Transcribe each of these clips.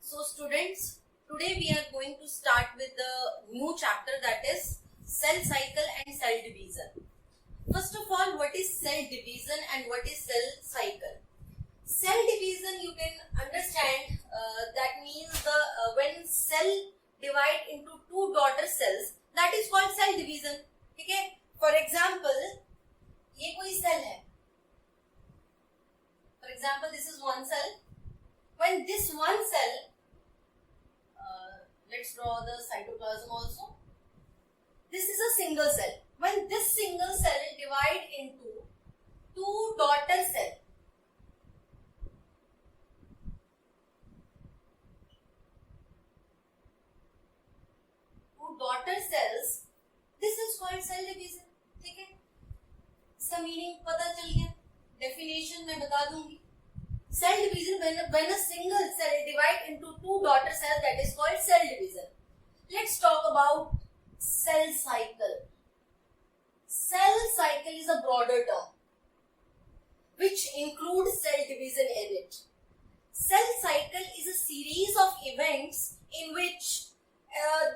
So students, today we are going to start with the new chapter, that is cell cycle and cell division. First of all, what is cell division and what is cell cycle? Cell division you can understand that means the when cell divide into two daughter cells, that is called cell division. ठीक है? For example, ये कोई cell है. For example, this is one cell. When this one cell, let's draw the cytoplasm also. This is a single cell. When this single cell divide into two daughter cell, cells, this is called cell division. ठीक है? इसका meaning पता चल गया. Definition मैं बता दूंगी. Cell division when a single cell divide into two daughter cells, that is called cell division. Let's talk about cell cycle. Cell cycle is a broader term which includes cell division in it. Cell cycle is a series of events in which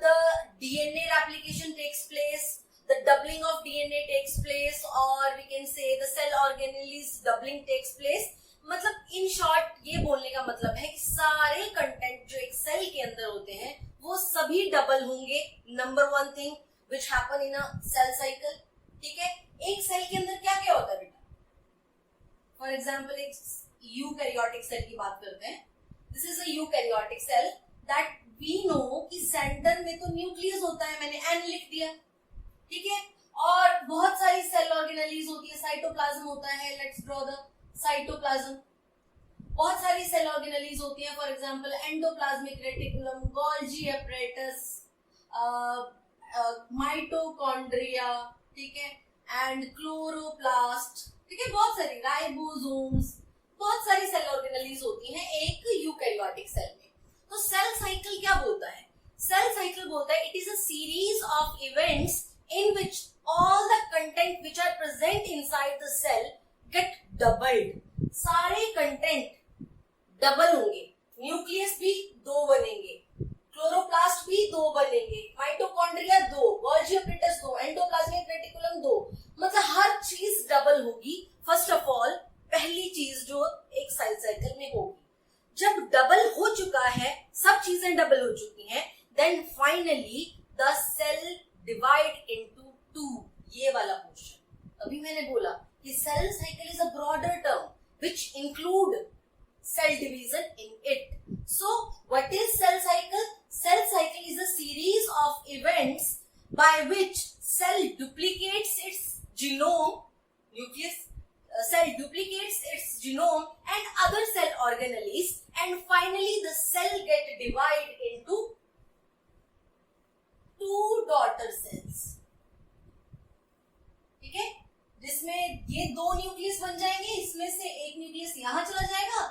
the DNA replication takes place, the doubling of DNA takes place, or we can say the cell organelles doubling takes place. मतलब in short ये बोलने का मतलब है कि सारे content जो एक सेल के अंदर होते हैं वो सभी डबल होंगे. Number one thing which happen in a cell cycle. ठीक है? एक सेल के अंदर क्या क्या होता है बेटा? फॉर एग्जांपल एक यूकैरियोटिक सेल की बात करते हैं. This is a eukaryotic cell that we know कि सेंटर में तो न्यूक्लियस होता है, मैंने एन लिख दिया. ठीक है? और बहुत सारी सेल ऑर्गेनेलीज होती है, साइटोप्लाज्म होता है. Let's draw the cytoplasm. बहुत सारी सेल ऑर्गेनेलीज होती हैं. For example endoplasmic reticulum, Golgi apparatus, mitochondria, ठीक है, एंड क्लोरोप्लास्ट. ठीक है? बहुत सारी राइबोसोम्स, बहुत सारी सेल ऑर्गेनेलीज होती हैं एक यूकैरियोटिक सेल में. तो सेल साइकिल क्या बोलता है? सेल साइकिल बोलता है it is a series of events in which all the content which are present inside the cell get doubled. सारे कंटेंट डबल होंगे. न्यूक्लियस भी दो बनेंगे, क्लोरोप्लास्ट भी दो बनेंगे, माइटोकॉन्ड्रिया दो, गोल्जी एपरेटस दो, एंडोप्लाज्मिक रेटिकुलम दो. मतलब हर चीज डबल होगी. फर्स्ट ऑफ ऑल पहली चीज जो एक सेल साइकिल में होगी, जब डबल हो चुका है, सब चीजें डबल हो चुकी हैं, then finally the cell divide into two. ये वाला पोर्शन अभी मैंने बोला कि cell cycle is a broader term which include cell division in it. So what is cell cycle? Cell cycle is a series of events by which cell duplicates its genome, nucleus, cell duplicates its genome and other cell organelles, and finally the cell get divided into two daughter cells. ठीक है? जिसमें ये दो nucleus बन जाएंगे. इसमें से एक न्यूक्लियस यहाँ चला जाएगा,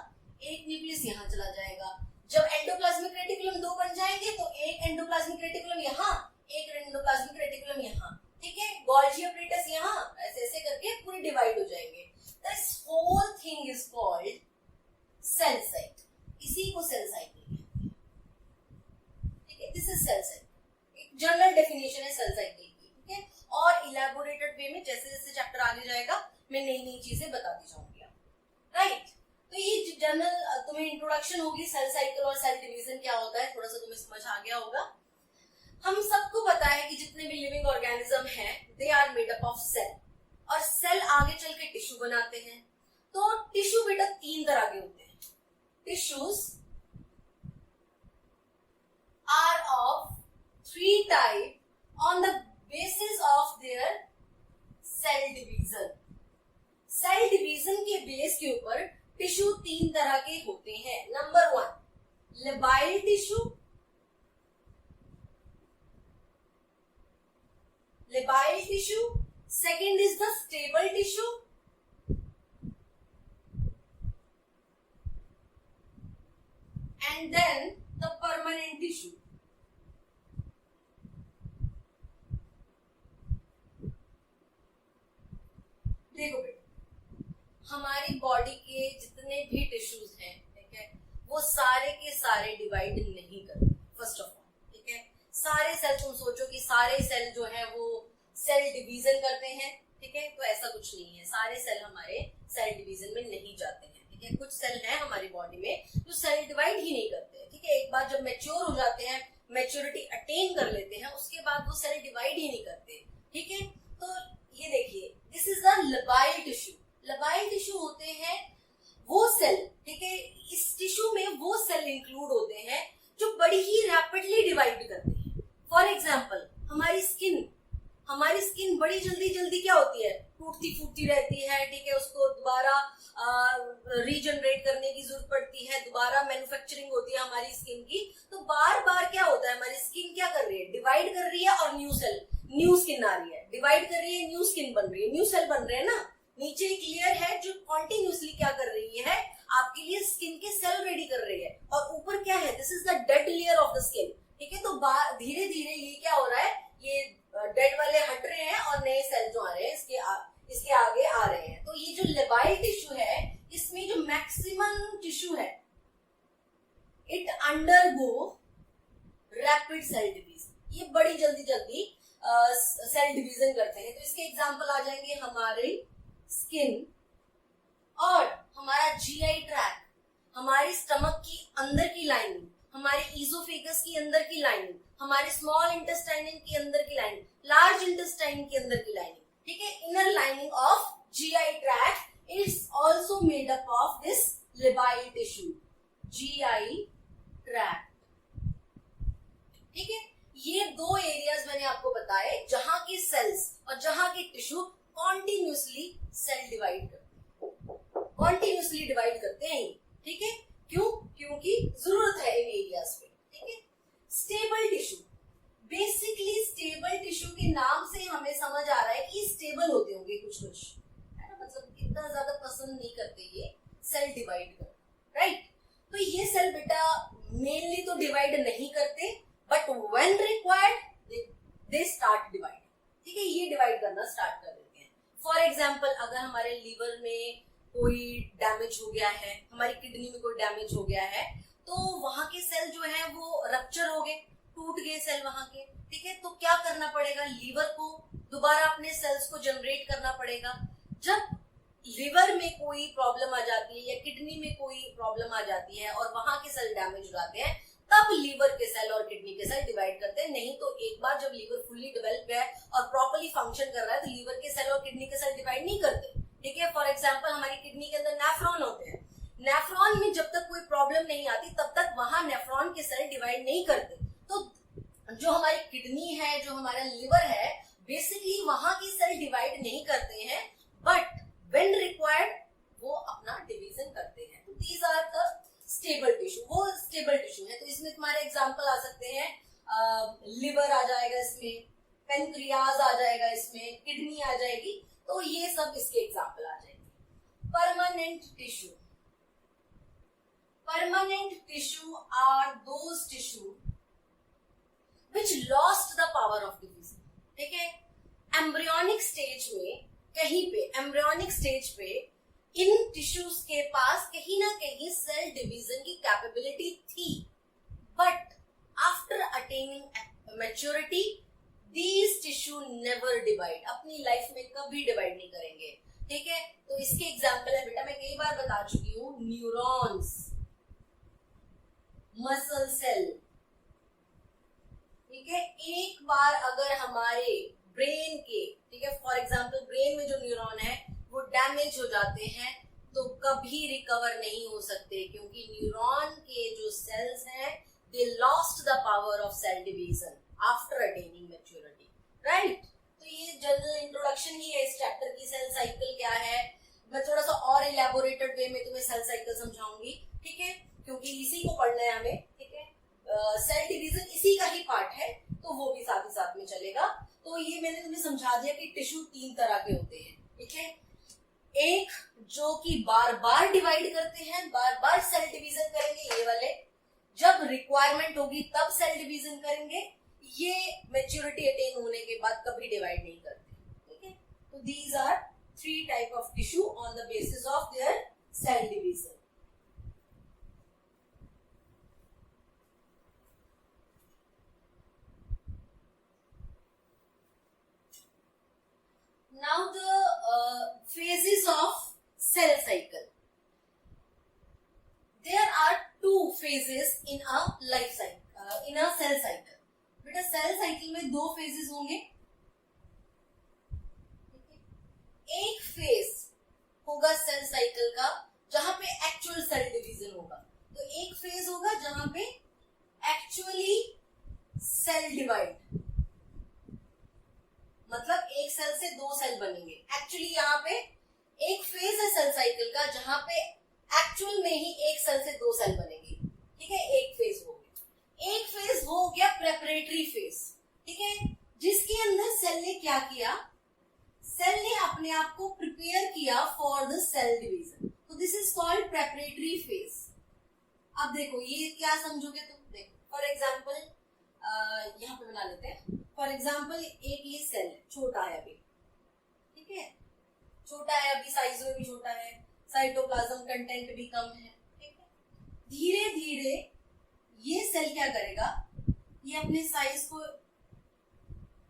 एक न्यूक्लियस यहाँ चला जाएगा. जब एंडोप्लाज्मिक रेटिकुलम दो बन जाएंगे तो एक एंडोप्लाज्मिक रेटिकुलम यहाँ, एक एंडोप्लाज्मिक रेटिकुलम यहाँ. ठीक है? गोल्जी एपरेटस यहाँ, ऐसे ऐसे करके पूरे डिवाइड हो जाएंगे. This whole thing is called cell cycle. इसी को सेल साइकिल कहते हैं. ठीक है? This is cell cycle. एक जनरल डेफिनेशन है सेल साइकिल. और इलेबोरेटेड वे में जैसे जैसे चैप्टर आगे जाएगा मैं नई नई चीजें बताती जाऊंगी. राइट? तो ये जनरल तुम्हें इंट्रोडक्शन होगी सेल साइकिल और सेल डिवीजन क्या होता है, थोड़ा सा तुम्हें समझ आ गया होगा. हम सबको पता है कि जितने भी लिविंग ऑर्गेनिज्म हैं they are made up of cell, और सेल आगे चल के टिश्यू बनाते हैं. तो टिश्यू बेटा तीन तरह के होते हैं. Tissues are of three type on the basis of their cell division. Cell division के बेस के ऊपर टिश्यू तीन तरह के होते हैं. Number one, labile tissue. Labile tissue. Second is the stable tissue. And then the permanent tissue. देखो बेटा, हमारी बॉडी के जितने भी टिश्यूज हैं, ठीक है, वो सारे के सारे डिवाइड नहीं करते फर्स्ट ऑफ ऑल, ठीक है। सारे सेल, तुम सोचो कि सारे सेल जो है वो सेल डिवीजन करते हैं, ठीक है, तो ऐसा कुछ नहीं है। सारे सेल हमारे सेल डिवीजन में नहीं जाते हैं, ठीक है। कुछ सेल हैं हमारी बॉडी में जो सेल डिवाइड ही नहीं करते, ठीक है। एक बार जब मैच्योर हो जाते हैं, मैच्योरिटी अटेन कर लेते हैं, उसके बाद वो सेल डिवाइड ही नहीं करते, ठीक है। तो ये देखिए, this is the labile tissue. Labile tissue होते हैं वो सेल, ठीक है, इस टिश्यू में वो सेल इंक्लूड होते हैं जो बड़ी ही रैपिडली डिवाइड करते हैं। फॉर एग्जाम्पल हमारी स्किन बड़ी जल्दी जल्दी क्या होती है, टूटती फूटती रहती है, ठीक है। उसको दोबारा रीजनरेट करने की जरूरत पड़ती है, दोबारा मैन्युफैक्चरिंग होती है हमारी स्किन की। तो बार बार क्या होता है, हमारी स्किन क्या कर रही है, डिवाइड कर रही है और न्यू स्किन आ रही है, डिवाइड कर रही है, न्यू स्किन बन रही है, न्यू सेल बन रहे हैं ना। नीचे एक लेयर है जो कॉन्टिन्यूसली क्या कर रही है, आपके लिए स्किन के सेल रेडी कर रही है, और ऊपर क्या है, this is the dead layer of the skin, ठीक है। तो धीरे धीरे ये क्या हो रहा है, ये डेड वाले हट रहे हैं और नए सेल जो आ रहे हैं इसके आगे आ रहे हैं। तो ये जो लेबाइल टिश्यू है, इसमें जो मैक्सिमम टिश्यू है, it undergo rapid cell division. ये बड़ी जल्दी जल्दी सेल डिवीजन करते हैं। तो इसके एग्जांपल आ जाएंगे हमारी स्किन और हमारा जीआई ट्रैक्ट, हमारी स्टमक की अंदर की लाइनिंग, हमारे ईजोफेगस की अंदर की लाइनिंग, हमारे स्मॉल इंटेस्टाइन की अंदर की लाइनिंग, लार्ज इंटेस्टाइन की अंदर की लाइनिंग, ठीक है। Inner lining of GI tract is also made up of this labile tissue, GI tract, ठीक है। ये दो एरियाज मैंने आपको बताए जहां के सेल्स और जहां के टिश्यू कॉन्टिन्यूसली सेल डिवाइड करते हैं, ठीक है। क्यों? क्योंकि जरूरत है इन एरियाज पे, ठीक है। Stable tissue, basically stable tissue के नाम से हमें समझ आ रहा है कि स्टेबल होते होंगे कुछ है ना, मतलब इतना ज्यादा पसंद नहीं करते ये सेल डिवाइड कर, राइट। तो ये सेल बेटा मेनली तो डिवाइड नहीं करते, but when required they start divide, ठीक है। ये डिवाइड करना स्टार्ट कर देते हैं। फॉर एग्जाम्पल अगर हमारे लीवर में कोई डैमेज हो गया है, हमारी किडनी में कोई डैमेज हो गया है, तो वहां के सेल जो है वो रप्चर हो गए, टूट गए सेल वहां के, ठीक है। तो क्या करना पड़ेगा, लीवर को दोबारा अपने सेल्स को जनरेट करना पड़ेगा। जब लिवर में कोई प्रॉब्लम आ जाती है या किडनी में कोई प्रॉब्लम आ जाती है और वहां के सेल डैमेज हो जाते हैं, तब लीवर के सेल और किडनी के सेल डिवाइड करते हैं। नहीं तो एक बार जब लीवर फुल्ली डेवलप है और प्रॉपर्ली फंक्शन कर रहा है, तो लीवर के सेल और किडनी के सेल डिवाइड नहीं करते, ठीक है। फॉर एग्जाम्पल हमारी किडनी के अंदर नेफ्रॉन होते हैं, नेफ्रॉन में जब तक कोई प्रॉब्लम नहीं आती तब तक वहां नेफ्रॉन के सेल डिवाइड नहीं करते। तो जो हमारी किडनी है, जो हमारा लिवर है, बेसिकली वहां की सेल डिवाइड नहीं करते हैं, बट व्हेन रिक्वायर्ड वो अपना डिवीजन करते हैं। तो these are the stable tissue, वो स्टेबल टिश्यू है। तो इसमें तुम्हारे एग्जांपल आ सकते हैं, लिवर आ जाएगा इसमें, पेनक्रियाज आ जाएगा इसमें, किडनी आ जाएगी, तो ये सब इसके एग्जांपल आ जाएंगे। Permanent tissue, permanent tissue are those tissue which lost the power of division, ठीक है। एम्ब्रियोनिक स्टेज में कहीं पे, एम्ब्रियोनिक स्टेज पे इन टिश्यूज के पास कहीं ना कहीं सेल डिवीजन की कैपेबिलिटी थी, but after attaining maturity these tissue never divide, अपनी लाइफ में कभी डिवाइड नहीं करेंगे, ठीक है। तो इसके एग्जाम्पल है बेटा, मैं कई बार बता चुकी हूँ, न्यूरॉन्स, मसल सेल, ठीक है। एक बार अगर हमारे ब्रेन के, ठीक है, फॉर एग्जांपल ब्रेन में जो न्यूरॉन है वो डैमेज हो जाते हैं तो कभी रिकवर नहीं हो सकते, क्योंकि न्यूरॉन के जो सेल्स हैं they lost the power of cell division after attaining maturity, right. तो ये जनरल इंट्रोडक्शन ही है इस चैप्टर की। सेल साइकिल क्या है, मैं थोड़ा सा और इलेबोरेटेड वे में तुम्हें सेल साइकिल समझाऊंगी, ठीक है, क्योंकि इसी को पढ़ना है हमें, ठीक है। सेल डिवीजन इसी का ही पार्ट है, तो वो भी साथ ही साथ में चलेगा। तो ये मैंने तुम्हें समझा दिया कि टिश्यू 3 तरह के होते हैं, ठीक है। एक जो कि बार बार डिवाइड करते हैं, बार बार सेल डिवीजन करेंगे, ये वाले जब रिक्वायरमेंट होगी तब सेल डिवीजन करेंगे, ये मैच्योरिटी अटेन होने के बाद कभी डिवाइड नहीं करते, ठीक है। तो these are 3 type of tissue on the basis of their cell division. cell cycle. There are two phases in a life cycle, in a cell cycle. बेटा सेल साइकिल में दो फेजेस होंगे. एक फेज होगा सेल साइकिल का जहां पे actual cell division होगा. तो एक फेज होगा जहां पे एक्चुअली सेल डिवाइड, मतलब एक सेल से दो सेल बनेंगे. एक्चुअली यहाँ पे एक फेज है सेल साइकिल का जहां पे एक्चुअल में ही एक सेल से दो सेल बनेंगे. ठीक है, एक फेज हो गया. एक फेज वो हो गया प्रेपरेटरी फेज. ठीक है, जिसके अंदर सेल ने क्या किया, सेल ने अपने आप को प्रिपेयर किया फॉर द सेल डिवीजन. तो this is called preparatory phase. अब देखो ये क्या समझोगे तुम. देखो फॉर एग्जाम्पल यहाँ पे बना लेते हैं. फॉर एग्जाम्पल एक ये सेल है, छोटा है अभी. ठीक है, छोटा है अभी, साइज में भी छोटा है, साइटोप्लाज्म कंटेंट भी कम है. ठीक है, धीरे धीरे ये सेल क्या करेगा, ये अपने साइज को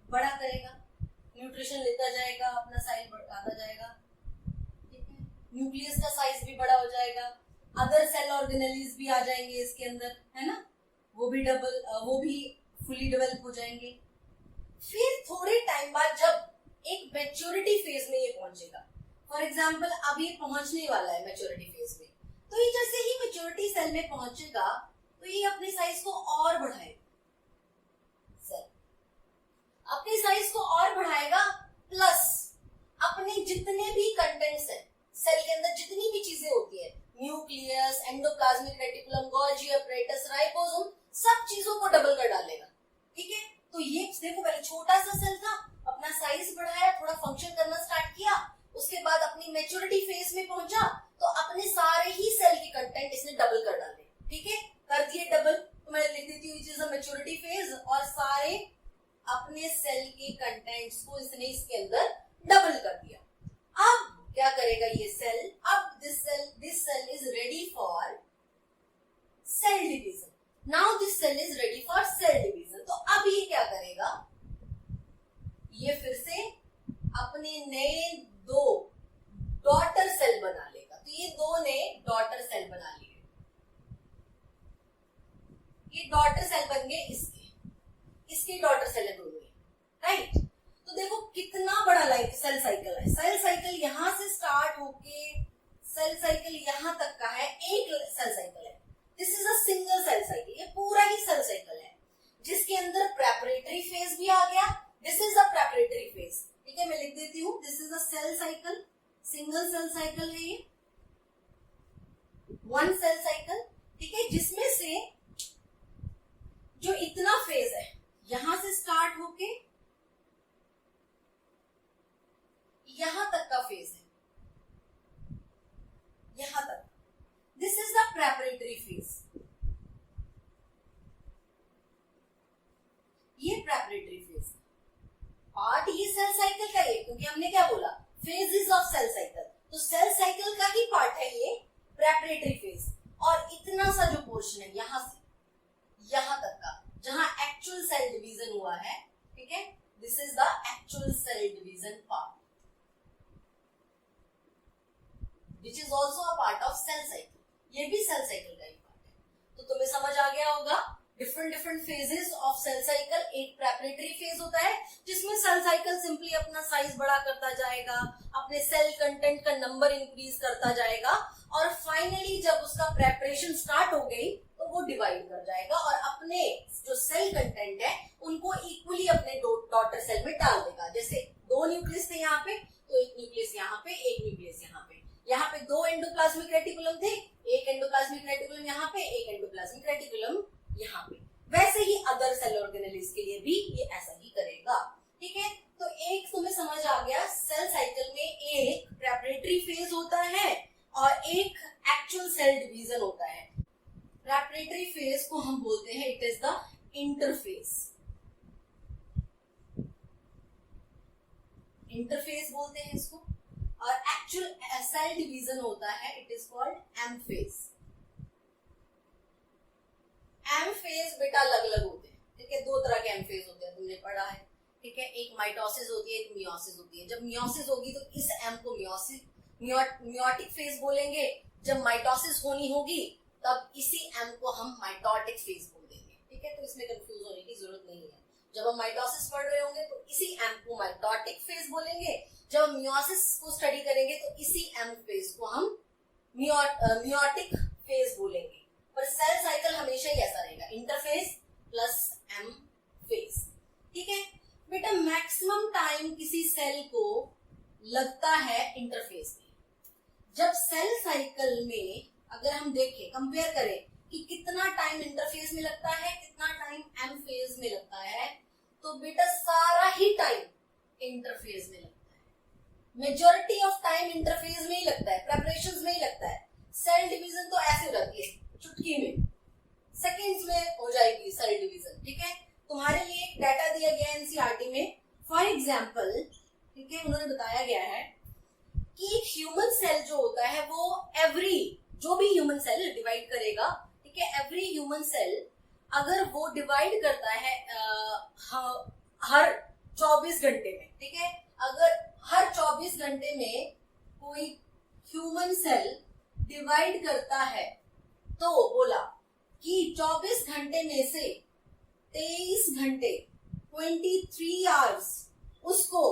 बड़ा करेगा, न्यूट्रिशन लेता जाएगा, अपना साइज बढ़ाता जाएगा. ठीक है, न्यूक्लियस का साइज भी बड़ा हो जाएगा, अदर सेल ऑर्गेनेलिज भी आ जाएंगे इसके अंदर, है ना, वो भी फुली डेवलप हो जाएंगे. फिर थोड़े टाइम बाद जब एक मैच्योरिटी फेज में ये पहुंचेगा, फॉर एग्जाम्पल अब ये पहुंचने वाला है मैच्योरिटी फेज में, तो ये जैसे ही मैच्योरिटी सेल में पहुंचेगा तो ये अपने साइज को और बढ़ाएगा. सेल अपने साइज को और बढ़ाएगा, प्लस अपने जितने भी कंटेंट्स हैं सेल के अंदर, जितनी भी चीजें होती है, nucleus, endoplasmic reticulum, Golgi apparatus, ribosome, सब चीजों को डबल कर डालेगा. ठीक है, तो ये देखो पहले छोटा सा सेल था, अपना साइज बढ़ाया, थोड़ा फंक्शन करना स्टार्ट किया, उसके बाद अपनी मैच्योरिटी फेज में पहुंचा तो अपने सारे ही सेल के कंटेंट इसने डबल कर डाले. ठीक है, कर दिए डबल. तो मैं लिख देती हूँ it is a maturity phase, और सारे अपने सेल के कंटेंट्स को इसने इसके अंदर डबल कर दिया. अब क्या करेगा ये सेल, अब this cell is ready for cell division. Now this cell is ready for cell division. तो अब ये क्या करेगा, ये फिर से अपने नए दो डॉटर सेल बना लेगा. तो ये दो नए डॉटर सेल बना लिए, ये डॉटर सेल बन गए इसके डॉटर सेल है दोनों, राइट. तो देखो कितना बड़ा सेल साइकिल है. सेल साइकिल यहां से स्टार्ट होके सेल साइकिल यहां तक का है, एक सेल साइकिल है. This is a single cell cycle. ये पूरा ही सेल साइकिल है जिसके अंदर प्रेपरेटरी फेज भी आ गया. This is the preparatory phase. ठीक है, मैं लिख देती हूँ, this is a cell cycle, single cell cycle है ये, वन सेल साइकिल. ठीक है, जिसमें से जो इतना फेज है यहां से स्टार्ट होके यहां तक का फेज है, यहां तक, this is the preparatory phase. ये प्रेपरेटरी फेज पार्ट ये सेल साइकिल का है, क्योंकि हमने क्या बोला, फेजेस ऑफ सेल साइकिल. तो सेल साइकिल का ही पार्ट है ये प्रेपरेटरी फेज. और इतना सा जो पोर्शन है यहां से यहां तक का, जहां एक्चुअल सेल डिवीजन हुआ है. ठीक है, this is the actual cell division part, which is also a part of cell cycle. ये भी सेल साइकिल का ही पार्ट है. तो तुम्हें समझ आ गया होगा different phases of cell cycle. एक प्रेपरेटरी फेज होता है जिसमें सेल साइकिल सिंपली अपना साइज बड़ा करता जाएगा, अपने सेल कंटेंट का नंबर इंक्रीज करता जाएगा, और फाइनली जब उसका प्रेपरेशन स्टार्ट हो गई तो वो डिवाइड कर जाएगा और अपने जो सेल कंटेंट है उनको इक्वली अपने डॉटर सेल में डाल देगा. जैसे दो न्यूक्लियस थे यहाँ पे, तो एक न्यूक्लियस यहाँ पे, एक न्यूक्लियस यहाँ पे दो एंडोप्लाज्मिक रेटिकुलम थे, एक एंडोप्लाज्मिक रेटिकुलम यहाँ पे, एक एंडोप्लाज्मिक रेटिकुलम यहाँ पे. वैसे ही अदर सेल ऑर्गेनेलिज के लिए भी ये ऐसा ही करेगा. ठीक है, तो एक तुम्हें समझ आ गया, सेल साइकिल में एक प्रेपरेटरी फेज होता है और एक एक्चुअल सेल डिवीजन होता है. प्रेपरेटरी फेज को हम बोलते हैं it is the interphase. Interphase बोलते हैं इसको. और एक्चुअल सेल डिवीजन होता है, it is called M phase. M phase बेटा अलग अलग होते हैं. ठीक है, दो तरह के एम फेज होते हैं, तुमने पढ़ा है. ठीक है, एक माइटोसिस होती है, एक मियोसिस होती है. जब मियोसिस होगी तो इस एम को मियोटिक फेज बोलेंगे जब माइटोसिस होनी होगी, तब इसी एम को हम माइटोटिक फेज बोल देंगे। ठीक है, तो इसमें कंफ्यूज होने की जरूरत नहीं है। जब हम माइटोसिस पढ़ रहे होंगे तो इसी एम को माइटोटिक फेज बोलेंगे, जब हम मियोसिस को स्टडी करेंगे तो इसी एम फेज को हम मियोटिक फेज बोलेंगे। पर सेल साइकिल हमेशा ही ऐसा रहेगा, इंटरफेज प्लस एम फेज। ठीक है बेटा, मैक्सिमम टाइम किसी सेल को लगता है इंटरफेज में। जब सेल साइकिल में अगर हम देखें, कंपेयर करें कि कितना टाइम इंटरफेज में लगता है, कितना टाइम एम फेज में लगता है, तो बेटा सारा ही टाइम इंटरफेज में लगता है। मेजॉरिटी ऑफ टाइम इंटरफेज में ही लगता है, प्रेपरेशंस में ही लगता है। सेल डिवीजन तो ऐसे हो जाती है, चुटकी में, सेकेंड्स में हो जाएगी सेल डिवीजन। ठीक है, तुम्हारे लिए एक डाटा दिया गया है एनसीईआरटी में। फॉर एग्जाम्पल, ठीक है, उन्होंने बताया गया है कि एक ह्यूमन सेल जो होता है वो जो भी ह्यूमन सेल डिवाइड करेगा, ठीक है, एवरी ह्यूमन सेल अगर वो डिवाइड करता है हर 24 घंटे में, ठीक है, अगर हर 24 घंटे में कोई ह्यूमन सेल डिवाइड करता है, तो बोला कि 24 घंटे में से 23 घंटे 23 आवर्स उसको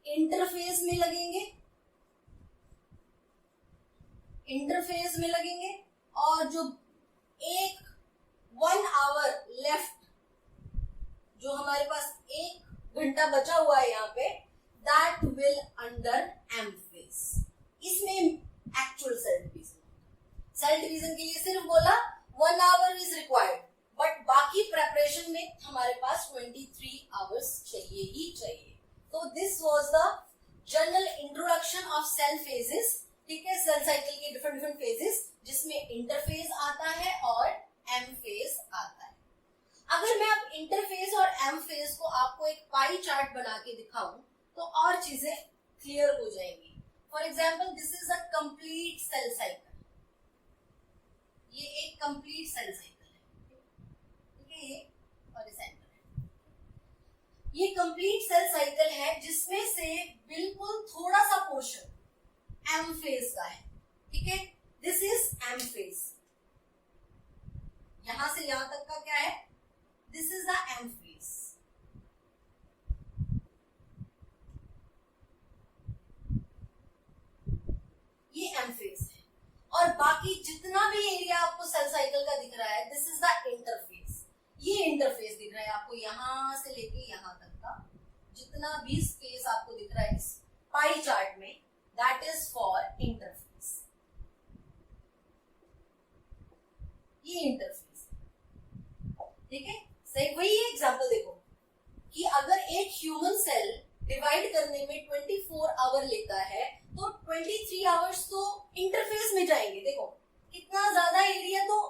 इंटरफेज में लगेंगे, इंटरफेज में लगेंगे, और जो 1 आवर लेफ्ट, जो हमारे पास 1 घंटा बचा हुआ है यहाँ पे, that will under M phase. इसमें एक्चुअल सेल डिवीजन के लिए सिर्फ बोला 1 आवर इज रिक्वायर्ड, बट बाकी प्रेपरेशन में हमारे पास 23 आवर्स चाहिए ही चाहिए। तो this was the general introduction of cell phases. ठीक है, सेल साइकिल के डिफरेंट फेजेस, जिसमें इंटरफेज आता है और एम फेज आता है। अगर मैं अब इंटरफेज और एम फेज को आपको एक पाई चार्ट बना के दिखाऊं तो और चीजें क्लियर हो जाएंगी। For example, this is a complete cell cycle. ये एक कंप्लीट सेल साइकिल है, ठीक है, ये हॉरिजॉन्टल है। ये कंप्लीट सेल साइकिल है जिसमें से बिल्कुल थोड़ा सा पोर्शन एम फेज का है। ठीक है, दिस इज एम फेज। यहां से यहां तक का क्या है, this is the M phase. ये एम फेज है, और बाकी जितना भी एरिया आपको सेल साइकिल का दिख रहा है, दिस इज द इंटरफेज। ये इंटरफेस दिख रहा है आपको, यहां से लेके यहां तक का जितना भी स्पेस आपको दिख रहा है इस पाई चार्ट में, that is for interface। ये इंटरफेस, ठीक है, सही। वही एग्जांपल देखो कि अगर एक ह्यूमन सेल डिवाइड करने में 24 आवर लेता है, तो 23 आवर्स तो इंटरफेस में जाएंगे। देखो कितना ज्यादा एरिया तो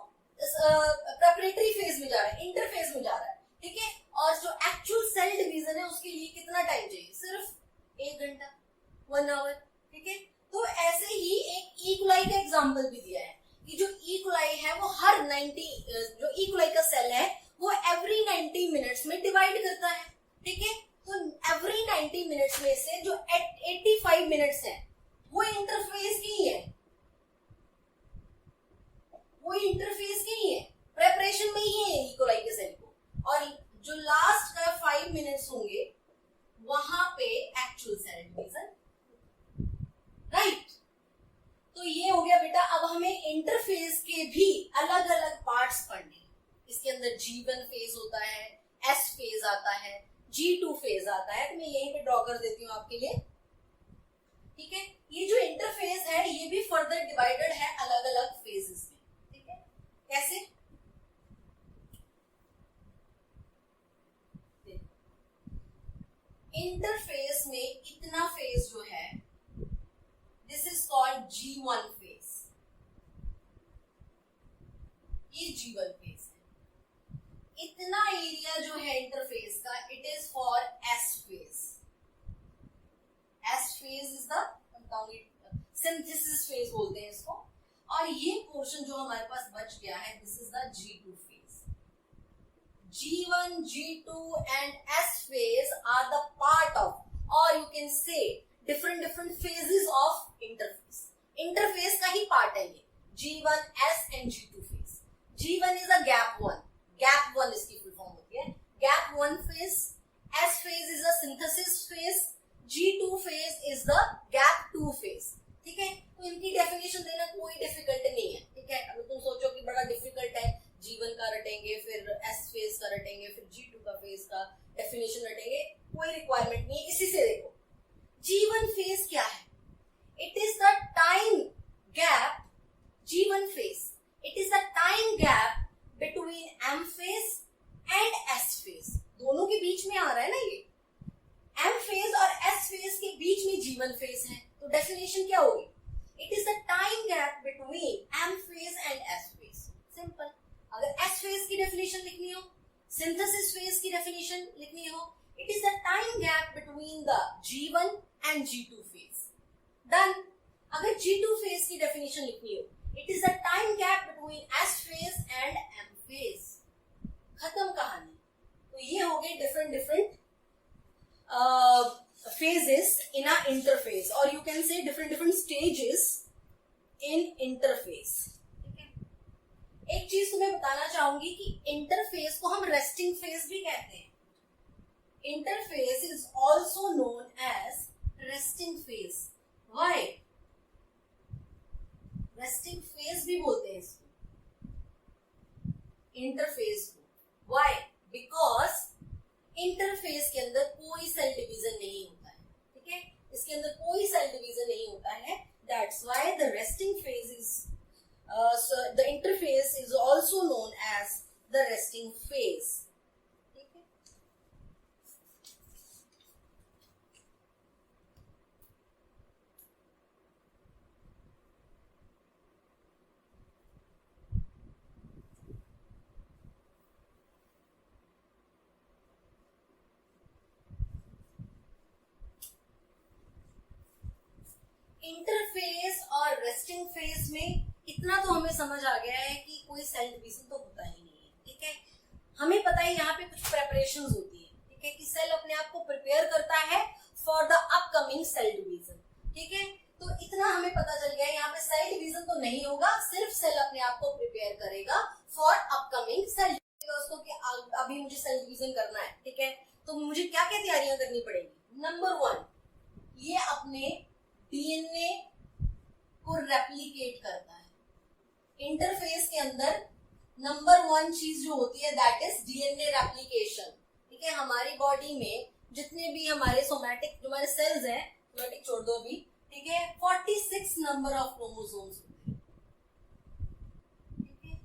प्रेपरेटरी फेज में जा रहा है, इंटरफेस में जा रहा है। ठीक है, और जो एक्चुअल सेल डिवीजन है उसके लिए कितना टाइम चाहिए, सिर्फ 1 घंटा, 1 आवर। ठीक है, तो ऐसे ही एक इक्वलाई का एग्जांपल भी दिया है कि जो इक्वलाई है वो हर 90, जो इक्वलाई का सेल है वो एवरी 90 मिनट्स में डिवाइड करता है। ठीक है, तो एवरी 90 मिनट्स में से जो 85 मिनट्स है वो इंटरफेस की ही है, वो इंटरफेस की ही है, प्रेपरेशन में ही है इक्वलाई के सेल को, और जो लास्ट का 5 मिनट्स होंगे वहां पे एक्चुअल सेल डिवीजन। राइट, तो ये हो गया बेटा। अब हमें इंटरफेस के भी अलग अलग पार्ट्स पढ़ने। इसके अंदर G1 फेज होता है, S फेज आता है, G2 फेज आता है, तो मैं यहीं पे ड्रॉ कर देती हूँ आपके लिए। ठीक है, ये जो इंटरफेस है ये भी फर्दर डिवाइडेड है अलग अलग फेजेस में। ठीक है, कैसे, इंटरफेस में इतना फेज जो है, this is called G1 phase. ये G1 फेज है। इतना एरिया जो है इंटरफेस का, it is for S phase. S phase is the synthesis phase बोलते हैं इसको, और ये पोर्शन जो हमारे पास बच गया है, this is the G2 phase. G1, G2 and S phase are the part of, or you can say different different phases of interface. Interface का ही पार्ट है ये G1S and G2 phase. G1 is a gap one, gap one इसकी full form होती है, gap one phase. S phase is a synthesis phase, G2 phase is the gap two phase. ठीक है, तो इनकी डेफिनेशन देना कोई डिफिकल्ट नहीं है। ठीक है, अगर तुम सोचो कि बड़ा डिफिकल्ट है, G1 का रटेंगे, फिर S फेज का रटेंगे, फिर G2 का फेज का डेफिनेशन रटेंगे, कोई रिक्वायरमेंट नहीं है। इसी से देखो G1 फेज क्या है, it is the time gap, G1 phase it is the time gap between M phase and S phase. दोनों के बीच में आ रहा है ना ये, M फेज और S फेज के बीच में G1 फेज है, तो डेफिनेशन क्या होगी, it is the time gap between M phase and S phase. Simple. अगर S फेज की डेफिनेशन लिखनी हो, सिंथेसिस फेज की डेफिनेशन लिखनी हो, it is the time gap between the G1 and G2 phase. Done. अगर G2 फेज की definition लिखनी हो, it is the time gap between S phase and M phase. खत्म कहानी। तो ये हो गए different different phases in a interface, or you can say different stages in interface. ठीक है, एक चीज तुम्हें बताना चाहूंगी कि इंटरफेस को हम रेस्टिंग फेज भी कहते हैं। Interphase is also known as resting phase. Why? Resting phase भी बोलते हैं इसको, इंटरफेस को। व्हाई? बिकॉज इंटरफेस के अंदर कोई सेल डिवीजन नहीं होता है। ठीक है, इसके अंदर कोई सेल डिवीजन नहीं होता है। That's why the resting phase is the interphase is also known as the resting phase. ठीक है, इंटरफेस और रेस्टिंग फेज में इतना तो हमें समझ आ गया है कि कोई सेल डिवीजन तो होता ही नहीं है। ठीक है, हमें पता है यहाँ पे कुछ प्रेपरेशंस होती है। ठीक है, कि सेल अपने आप को प्रिपेयर करता है for the upcoming cell division. ठीक है, तो इतना हमें पता चल गया है, यहाँ पे सेल डिवीजन तो नहीं होगा, सिर्फ सेल अपने आप को प्रिपेयर करेगा फॉर अपकमिंग सेल। उसको कि अभी मुझे सेल डिवीजन करना है। ठीक है, तो मुझे क्या क्या तैयारियां करनी पड़ेगी। नंबर वन, ये अपने डीएनए को रेप्लिकेट करता है। इंटरफेस के अंदर नंबर वन चीज जो होती है दैट इज डीएनए रेप्लिकेशन। ठीक है, हमारी बॉडी में जितने भी हमारे सोमैटिक जो हमारे सेल्स हैं, सोमैटिक छोड़ दो अभी, ठीक है, 46 नंबर ऑफ क्रोमोसोम्स होते हैं। ठीक है,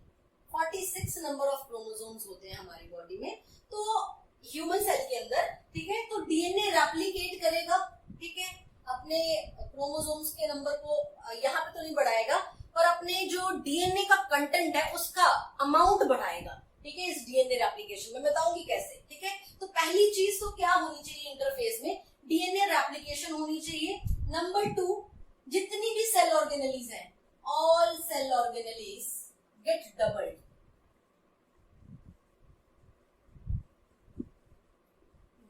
46 नंबर ऑफ क्रोमोसोम्स होते हैं हमारी बॉडी में। तो ह्यूमन सेल के अंदर, ठीक है, तो डीएनए रेप्लिकेट करेगा। ठीक है, अपने क्रोमोसोम्स के नंबर को यहाँ पे तो नहीं बढ़ाएगा, पर अपने जो डीएनए का कंटेंट है उसका अमाउंट बढ़ाएगा। ठीक है, इस डीएनए रेप्लिकेशन में बताऊंगी कैसे। ठीक है, तो पहली चीज तो क्या होनी चाहिए इंटरफेस में, डीएनए रेप्लिकेशन होनी चाहिए। नंबर टू, जितनी भी सेल ऑर्गेनेलीज हैं, all cell organelles get doubled.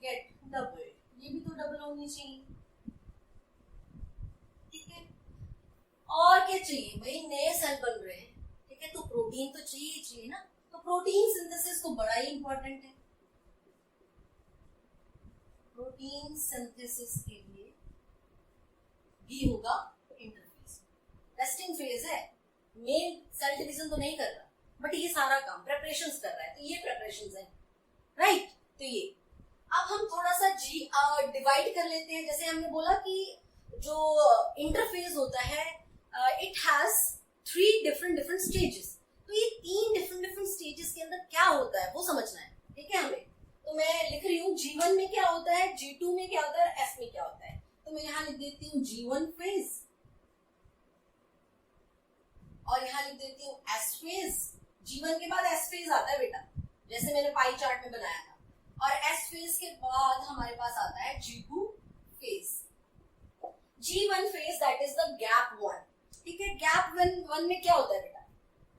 Get doubled, ये भी तो डबल होनी चाहिए। और क्या चाहिए भाई, नए सेल बन रहे हैं। ठीक है, तो प्रोटीन तो चाहिए ना, तो प्रोटीन सिंथेसिस तो बड़ा ही इंपॉर्टेंट है। प्रोटीन सिंथेसिस के लिए भी होगा इंटरफेस। रेस्टिंग फेज है, मेन सेल डिवीजन तो नहीं कर रहा, बट ये सारा काम प्रेपरेशंस कर रहा है, तो ये प्रेपरेशंस है, राइट। तो ये अब हम थोड़ा सा डिवाइड कर लेते हैं। जैसे हमने बोला कि जो इंटरफेस होता है इट हैज 3 डिफरेंट स्टेजेस। तो ये 3 डिफरेंट स्टेजेस के अंदर क्या होता है वो समझना है। ठीक है हमें, तो मैं लिख रही हूँ G1 में क्या होता है, G2 में क्या होता है, S में क्या होता है। तो मैं यहाँ लिख देती हूँ G1 फेज और यहाँ लिख देती हूँ S फेज। G1 के बाद S फेज आता है बेटा, जैसे मैंने पाई चार्ट में बनाया था, और S फेज के बाद हमारे पास आता है G2 phase. G1 phase that is the gap one. ठीक है, गैप वन में क्या होता है बेटा,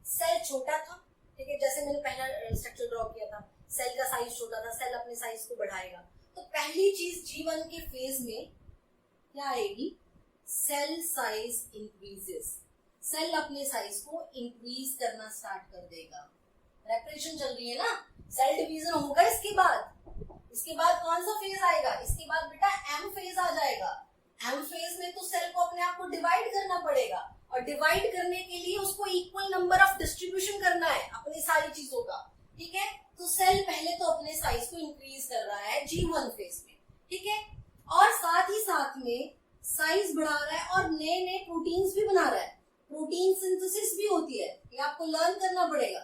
सेल छोटा था। ठीक है, जैसे मैंने पहला स्ट्रक्चर ड्रॉ किया था, सेल का साइज छोटा था, सेल अपने साइज को बढ़ाएगा। तो पहली चीज G1 के फेज में क्या आएगी, सेल साइज इंक्रीजेस, सेल अपने साइज को इंक्रीज करना स्टार्ट कर देगा। रेपरेशन चल रही है ना, सेल डिवीजन होगा इसके बाद कौन सा फेज आएगा, इसके बाद बेटा एम फेज आ जाएगा। एम फेज में तो सेल को अपने आप को डिवाइड करना पड़ेगा, और डिवाइड करने के लिए उसको इक्वल नंबर ऑफ डिस्ट्रीब्यूशन करना है अपनी सारी चीजों का, ठीक है। तो सेल पहले तो अपने साइज को इंक्रीज कर रहा है G1 फेज में, ठीक है, और साथ ही साथ में साइज बढ़ा रहा है और नए नए प्रोटीन्स भी बना रहा है। प्रोटीन सिंथेसिस भी होती है, ये आपको लर्न करना पड़ेगा।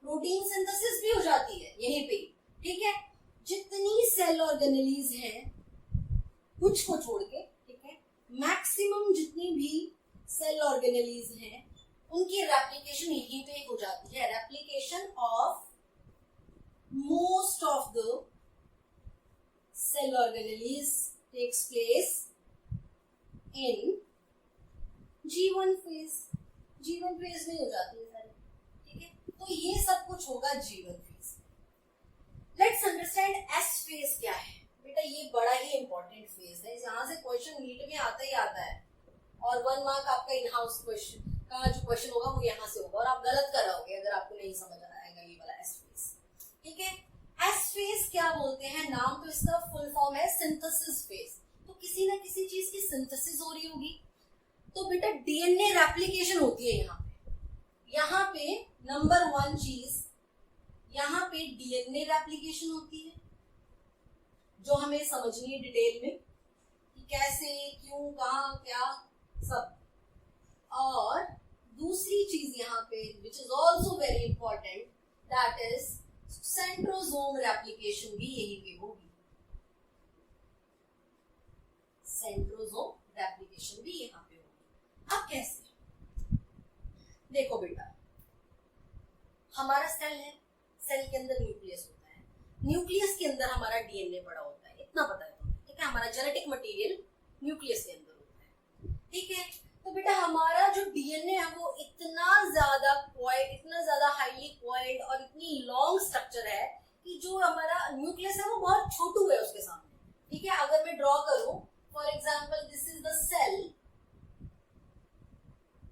प्रोटीन सिंथेसिस भी हो जाती है यहीं पे, ठीक है। जितनी सेल ऑर्गेनेलीज हैं, कुछ को छोड़ के, ठीक है, मैक्सिमम जितनी भी सेल ऑर्गेनेलीज हैं उनकी रेप्लिकेशन यहीं पे हो जाती है। Replication of most of the cell organelles takes place in G1 phase. G1 phase में हो जाती है सारी, ठीक है। तो ये सब कुछ होगा G1 phase. Let's understand S phase क्या है। बेटा ये बड़ा ही इंपॉर्टेंट फेज है, यहाँ से क्वेश्चन नीट में आता ही आता है, और 1 मार्क आपका इन हाउस क्वेश्चन का जो क्वेश्चन होगा वो यहाँ से होगा, और आप गलत कराओगे अगर आपको नहीं समझ आएगा ये वाला S फेज, ठीक है। S फेज क्या बोलते हैं, नाम तो इसका फुल फॉर्म है सिंथेसिस फेज। तो किसी ना किसी चीज की सिंथेसिस हो रही होगी, तो बेटा डीएनए रेप्लिकेशन होती है यहाँ पे नंबर 1 चीज, यहाँ पे डीएनए रेप्लिकेशन होती है जो हमें समझनी है डिटेल में कि कैसे, क्यों, कहाँ, क्या, सब। और दूसरी चीज यहाँ पे which is also very important, that is centrosome replication भी यहीं पे होगी। सेंट्रोसोम रेप्लिकेशन भी यहाँ पे होगी। अब कैसे, देखो बेटा, हमारा सेल है, सेल के अंदर न्यूक्लियस होता है, न्यूक्लियस के अंदर हमारा डीएनए पड़ा होता है, इतना पता है तुम्हें, ठीक है। हमारा जेनेटिक मटेरियल न्यूक्लियस के अंदर होता है, ठीक है। तो बेटा हमारा जो डीएनए है वो इतना ज्यादा हाईली कॉइल्ड और इतनी लॉन्ग स्ट्रक्चर है कि जो हमारा न्यूक्लियस है वो बहुत छोटू है उसके सामने, ठीक है। अगर मैं ड्रॉ करूं, for example this is the cell,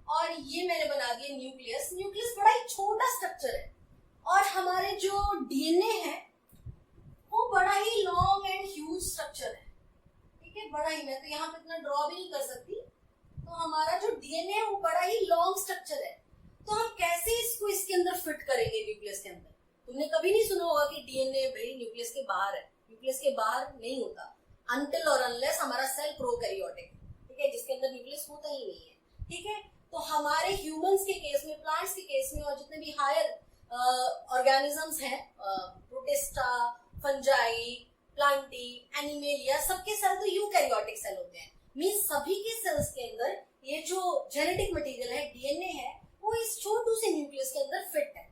और ये मैंने बना दिया न्यूक्लियस। न्यूक्लियस बड़ा ही छोटा स्ट्रक्चर है, और हमारे जो डीएनए है वो बड़ा ही लॉन्ग एंड ह्यूज स्ट्रक्चर है, ठीक है। बड़ा ही, मैं तो यहाँ पे इतना ड्रॉ भी नहीं कर सकती। तो हमारा जो डीएनए है वो बड़ा ही लॉन्ग स्ट्रक्चर है, तो हम कैसे इसको इसके अंदर फिट करेंगे न्यूक्लियस के अंदर। तुमने कभी नहीं सुना होगा कि डीएनए भाई न्यूक्लियस के बाहर है, न्यूक्लियस के बाहर नहीं होता अनटिल और अनलेस हमारा सेल प्रोकैरियोटिक, ठीक है, जिसके अंदर न्यूक्लियस होता ही नहीं है, ठीक है। तो हमारे ह्यूमंस के केस में, प्लांट्स के केस में, और जितने भी हायर ऑर्गेनिजम्स हैं, प्रोटिस्टा, फंजाई, प्लांटी, एनिमेलिया, सबके सेल तो यूकैरियोटिक सेल होते हैं। मींस सभी के सेल्स के अंदर ये जो जेनेटिक मटेरियल है, डीएनए है, वो इस छोटू से न्यूक्लियस के अंदर फिट है।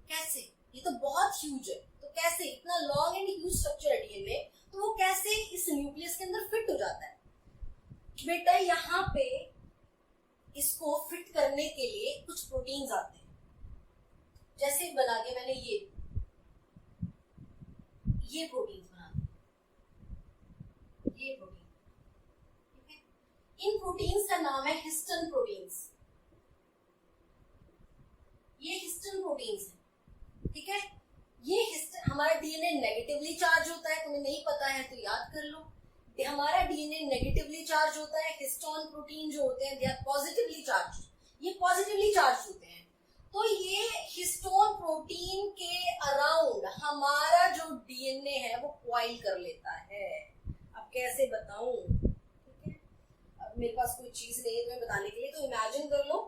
कैसे, ये तो बहुत ह्यूज है, तो कैसे, इतना लॉन्ग एंड ह्यूज स्ट्रक्चर है डीएनए, तो वो कैसे इस न्यूक्लियस के अंदर फिट हो जाता है। बेटा यहाँ पे इसको फिट करने के लिए कुछ प्रोटीन्स आते हैं, जैसे बना दिया मैंने ये प्रोटीन्स बना दिए, ये प्रोटीन, ठीक है। इन प्रोटीन्स का नाम है हिस्टन प्रोटीन्स। ये हिस्टन प्रोटीन्स है, ठीक है। ये हिस्टन, हमारा डीएनए नेगेटिवली चार्ज होता है, तुम्हें नहीं पता है तो याद कर लो। हमारा डीएनए नेगेटिवली चार्ज होता है, हिस्टोन प्रोटीन जो होते हैं दे आर पॉजिटिवली चार्ज, ये पॉजिटिवली चार्ज होते हैं। तो ये हिस्टोन प्रोटीन के अराउंड हमारा जो डीएनए है वो कॉइल कर लेता है। अब कैसे बताऊं, ठीक है। अब मेरे पास कोई चीज नहीं है तुम्हें बताने के लिए, तो इमेजिन कर लो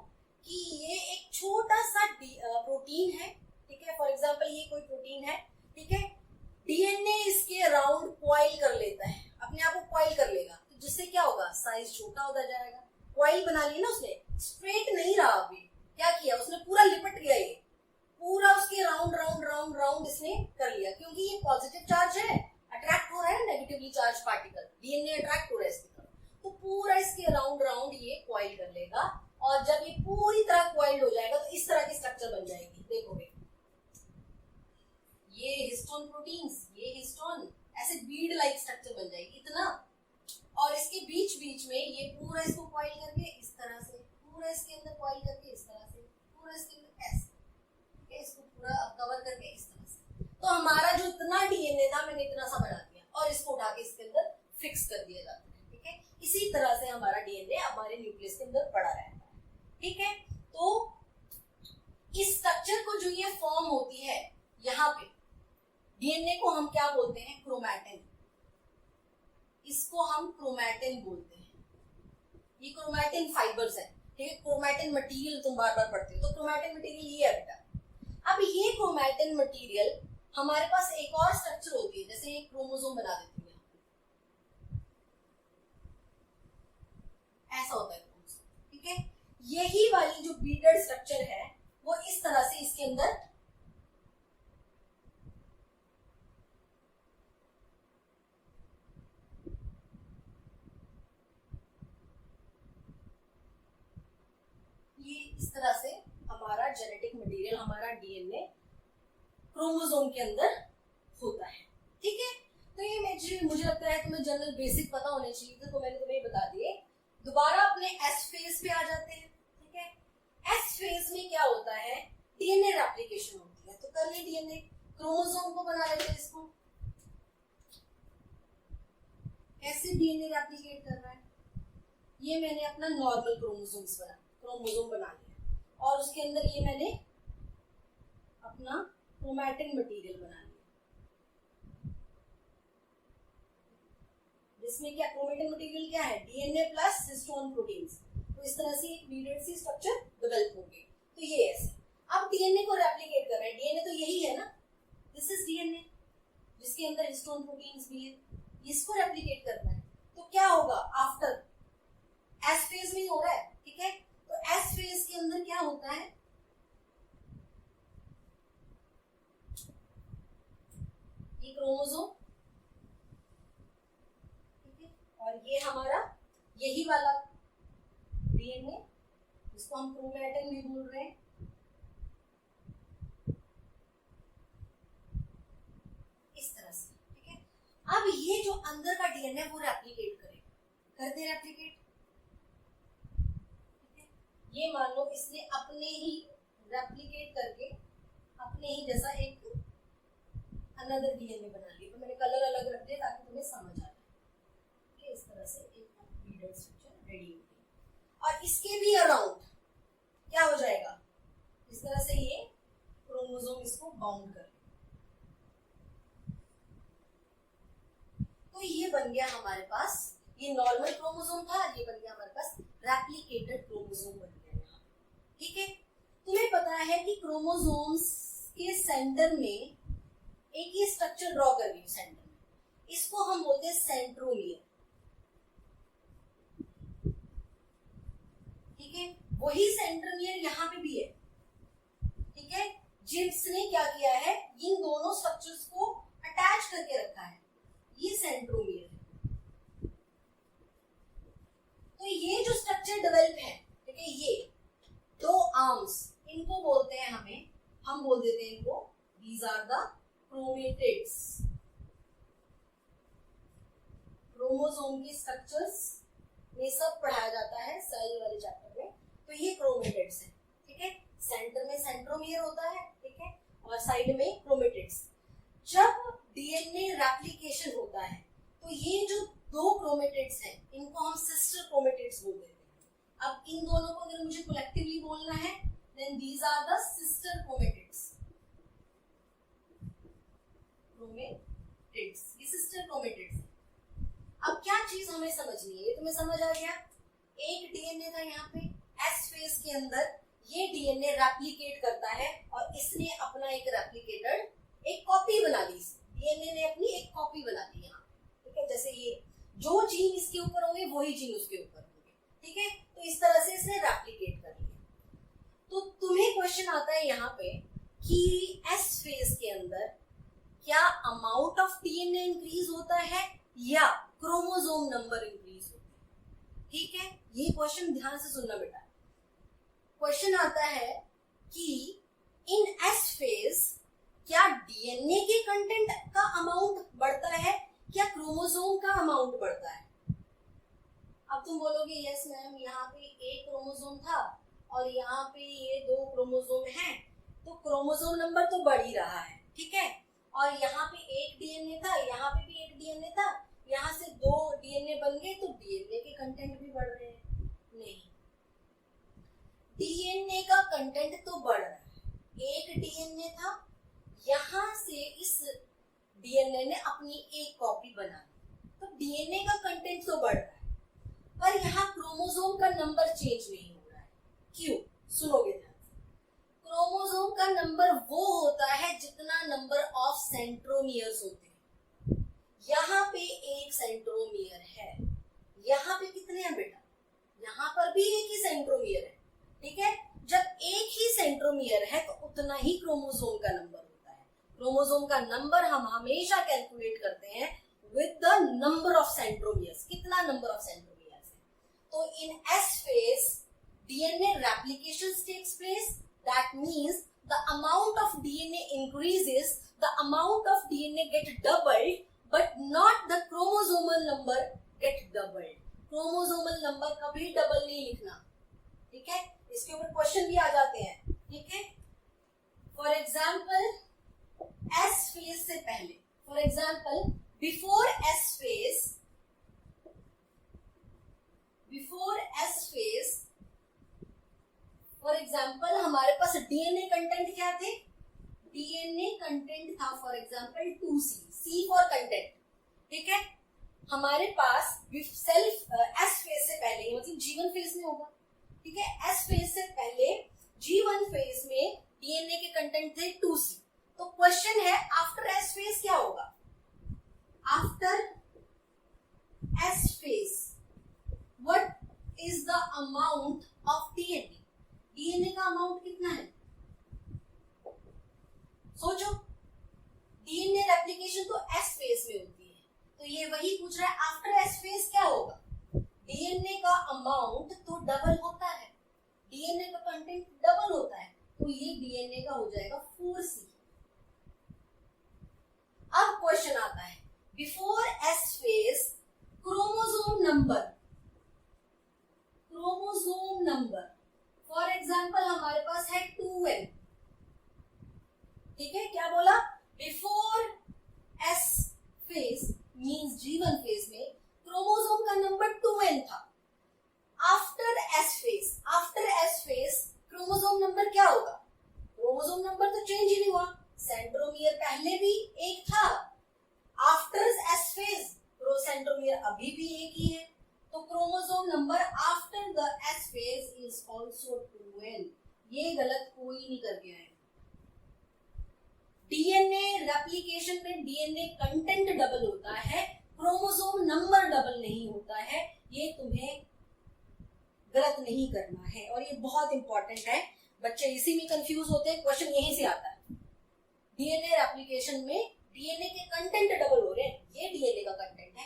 कि ये एक छोटा सा प्रोटीन है, ठीक है। फॉर एग्जाम्पल ये कोई प्रोटीन है, ठीक है। डीएनए इसके अराउंड कॉइल कर लेता है, अपने आप को कॉइल कर लेगा, तो जिससे क्या होगा, साइज छोटा होता जाएगा। कॉइल बना ली ना उसने, स्ट्रेट नहीं रहा, अभी क्या किया उसने, पूरा लिपट गया, ये पूरा उसके राउंड राउंड राउंड राउंड इसने कर लिया, क्योंकि ये पॉजिटिव चार्ज है, अट्रैक्ट हो रहा है negatively charge particle, DNA attract हो रहा है इसकी तरफ, तो पूरा इसके राउंड राउंड ये कॉइल कर लेगा। और जब ये पूरी तरह कॉइल्ड हो जाएगा तो इस तरह की स्ट्रक्चर बन जाएगी। देखोगे ये हिस्टोन प्रोटीन्स, ये हिस्टोन ऐसे बीड लाइक स्ट्रक्चर बन जाएगी इतना, और इसके बीच बीच में ये पूरा इसको कॉइल करके इस तरह से, पूरा इसके अंदर कॉइल करके इस तरह से, पूरा इसके अंदर ऐसे, ठीक है, इसको पूरा कवर करके इस तरह से। तो हमारा जो इतना डीएनए था मैंने इतना सा बना दिया और इसको उठा के इसके अंदर फिक्स कर दिया जाता है, ठीक है। इसी तरह से हमारा डीएनए हमारे न्यूक्लियस के अंदर पड़ा रहता है, ठीक है। तो इस स्ट्रक्चर को जो ये फॉर्म होती है यहाँ पे, डीएनए को हम क्या बोलते हैं, क्रोमैटिन। इसको हम क्रोमैटिन बोलते हैं। ये क्रोमैटिन फाइबर्स है, ठीक है। क्रोमैटिन मटेरियल तुम बार बार पढ़ते हो, तो क्रोमैटिन मटेरियल ये है बेटा। अब ये क्रोमैटिन मटेरियल हमारे पास एक और स्ट्रक्चर होती है, जैसे ये क्रोमोसोम बना देती है, ऐसा होता है क्रोमोसोम, ठीक है। यही वाली जो बीटेड स्ट्रक्चर है वो इस तरह से इसके अंदर इस तरह से हमारा जेनेटिक मटेरियल, हमारा डीएनए क्रोमोसोम के अंदर होता है, ठीक है। तो ये मुझे लगता है तुम्हें जनरल बेसिक पता होने चाहिए, तो मैंने तुम्हें बता दिए। दोबारा अपने एस फेज पे आ जाते हैं, ठीक है। एस फेज में क्या होता है, डीएनए रेप्लिकेशन होती है। तो कर ले डीएनए, क्रोमोसोम को बना लेते हैं इसको, कैसे डीएनए रेप्लिकेट कर रहा है, ये मैंने अपना नॉर्मल क्रोमोसोम बना लिया और उसके अंदर ये मैंने अपना क्रोमैटिन मटेरियल बना लिया, जिसमें क्या क्रोमैटिन मटेरियल क्या है, डीएनए प्लस हिस्टोन प्रोटीन्स। तो इस तरह से एक बीडेड सी स्ट्रक्चर डेवलप होगी। तो ये ऐसे अब डीएनए को रेप्लिकेट कर रहा है, डीएनए तो यही है ना, दिस इज डीएनए जिसके अंदर हिस्टोन प्रोटीन्स भी है, इसको रेप्लिकेट करना है। तो क्या होगा, आफ्टर एस फेज में हो रहा है, ठीक है। तो एस फेज के अंदर क्या होता है, ये क्रोमोसोम, ठीक है, और ये हमारा यही वाला डीएनए, इसको हम क्रोमैटिन भी बोल रहे हैं। इस तरह से, ठीक है। अब ये जो अंदर का डीएनए वो रेप्लिकेट करते रेप्लिकेट, ये मान लो इसने अपने ही रेप्लिकेट करके अपने ही जैसा एक अनदर डीएनए बना लिया। तो मैंने कलर अलग रख दिया ताकि तुम्हें समझ आ जाए, ठीक है। इस तरह से एक बीडेड स्ट्रक्चर रेडी हो गई और इसके भी अराउंड क्या हो जाएगा, इस तरह से ये क्रोमोसोम इसको बाउंड कर, तो ये बन गया हमारे पास, ये नॉर्मल क्रोमोसोम था, ये बन गया हमारे पास रेप्लिकेटेड क्रोमोसोम बन गया यहाँ, ठीक है। तुम्हें पता है कि क्रोमोसोम्स के सेंटर में एक ही स्ट्रक्चर ड्रॉ कर रही हूं सेंटर में, इसको हम बोलते हैं सेंट्रोमियर, ठीक है। वही सेंट्रोमियर यहाँ पे भी है, ठीक है, जिसने क्या किया है, इन दोनों स्ट्रक्चर्स को अटैच करके रखा है, ये सेंट्रोमियर है। तो ये जो स्ट्रक्चर डेवलप है, ठीक है, ये दो आर्म्स, इनको बोलते हैं हम बोल देते हैं इनको, these are the chromatids. Chromosome की स्ट्रक्चर्स में सब पढ़ाया जाता है सेल वाले चैप्टर में। तो ये क्रोमेटिड्स है, ठीक है। सेंटर में सेंट्रोमियर होता है, ठीक है, और साइड में क्रोमेटिड्स। जब डीएनए रेप्लिकेशन होता है तो ये जो दो क्रोमेटिड्स हैं इनको हम सिस्टर क्रोमेटिड्स बोल देते हैं। अब इन दोनों को अगर मुझे कलेक्टिवली बोलना है, then these are the sister chromatids. ये सिस्टर क्रोमेटिड्स। अब क्या चीज हमें समझनी है, ये तुम्हें समझ आ गया। एक डीएनए था यहाँ पे, एस फेज के अंदर ये डीएनए रेप्लिकेट करता है और इसने अपना एक रेप्लिकेटेड एक कॉपी बना ली, डीएनए ने अपनी एक कॉपी बना ली यहाँ, ठीक है। जैसे ये जो जीन इसके ऊपर होंगे वही जीन उसके ऊपर होंगे, ठीक है। तो इस तरह से इसने रेप्लिकेट कर लिया। तो तुम्हें क्वेश्चन आता है यहाँ पे कि एस फेज के अंदर क्या अमाउंट ऑफ डीएनए इंक्रीज होता है या क्रोमोसोम नंबर इंक्रीज होता है, ठीक है। ये क्वेश्चन ध्यान से सुनना बेटा। क्वेश्चन आता है कि इन एस फेज क्या डीएनए के कंटेंट का अमाउंट बढ़ता है, क्या क्रोमोसोम का अमाउंट बढ़ता है। तुम बोलोगे यस मैम यहाँ पे एक क्रोमोसोम था और यहाँ पे ये 2 क्रोमोसोम हैं, तो क्रोमोसोम नंबर तो बढ़ ही रहा है, ठीक है। और यहाँ पे एक डीएनए था, यहाँ पे भी एक डीएनए था, यहाँ से 2 डीएनए बन गए तो डीएनए के कंटेंट भी बढ़ रहे हैं। नहीं, डीएनए का कंटेंट तो बढ़ रहा है। एक डीएनए था, यहाँ से इस डीएनए ने अपनी एक कॉपी बना ली, तो डीएनए का कंटेंट तो बढ़ रहा है, पर यहाँ क्रोमोसोम का नंबर चेंज नहीं हो रहा है। क्यों? सुनोगे ध्यान से। क्रोमोसोम का नंबर वो होता है जितना नंबर ऑफ सेंट्रोमियर्स होते हैं। यहाँ पे एक सेंट्रोमियर है, यहाँ पे कितने हैं बेटा? यहाँ पर भी एक ही सेंट्रोमियर है, ठीक है। जब एक ही सेंट्रोमियर है तो उतना ही क्रोमोसोम का नंबर होता है। क्रोमोसोम का नंबर हम हमेशा कैलकुलेट करते हैं with the number of centromeres. कितना नंबर ऑफ सेंट्रोमियर्स है? तो in S phase DNA replication takes place, that means the amount of DNA increases, the amount of DNA get doubled, but not the chromosomal number get doubled. Chromosomal number कभी double नहीं लिखना, ठीक है। इसके ऊपर question भी आ जाते हैं, ठीक है। फॉर एग्जाम्पल एस फेज से पहले, for example before S phase, for example हमारे पास डीएनए कंटेंट क्या थे? डीएनए कंटेंट था for example 2C, C for content, ठीक है। हमारे पास सेल्फ एस फेज से पहले, मतलब G1 फेज में होगा, ठीक है। एस फेज से पहले G1 फेज में डीएनए के कंटेंट थे 2C। तो क्वेश्चन है आफ्टर एस फेज क्या होगा? After S phase what is the amount of DNA? DNA का अमाउंट कितना है? सोचो, डीएनए रेप्लिकेशन तो एस फेज में होती है, तो ये वही पूछ रहा है आफ्टर एस फेज क्या होगा? डीएनए का अमाउंट तो डबल होता है, डीएनए का कंटेंट डबल होता है, तो ये डीएनए का हो जाएगा 4C। अब क्वेश्चन आता है before S phase chromosome number, for example हमारे पास है 2N, ठीक है। क्या बोला? Before S phase means G1 phase में क्रोमोसोम का नंबर 2N था। After S phase chromosome number क्या होगा? क्रोमोसोम नंबर तो चेंज ही नहीं हुआ, सेंट्रोमियर पहले भी एक था, आफ्टर एस फेज सेंट्रोमियर अभी भी एक ही है, तो chromosome number after the S phase is also 2N। ये गलत कोई नहीं कर गया है। डीएनए रेप्लिकेशन में डीएनए कंटेंट डबल होता है, क्रोमोसोम नंबर डबल नहीं होता है। ये तुम्हें गलत नहीं करना है और ये बहुत इंपॉर्टेंट है। बच्चे इसी में कंफ्यूज होते हैं, क्वेश्चन यहीं से आता है। डीएनए रेप्लिकेशन में डीएनए के कंटेंट डबल हो रहे हैं, ये डीएनए का कंटेंट है,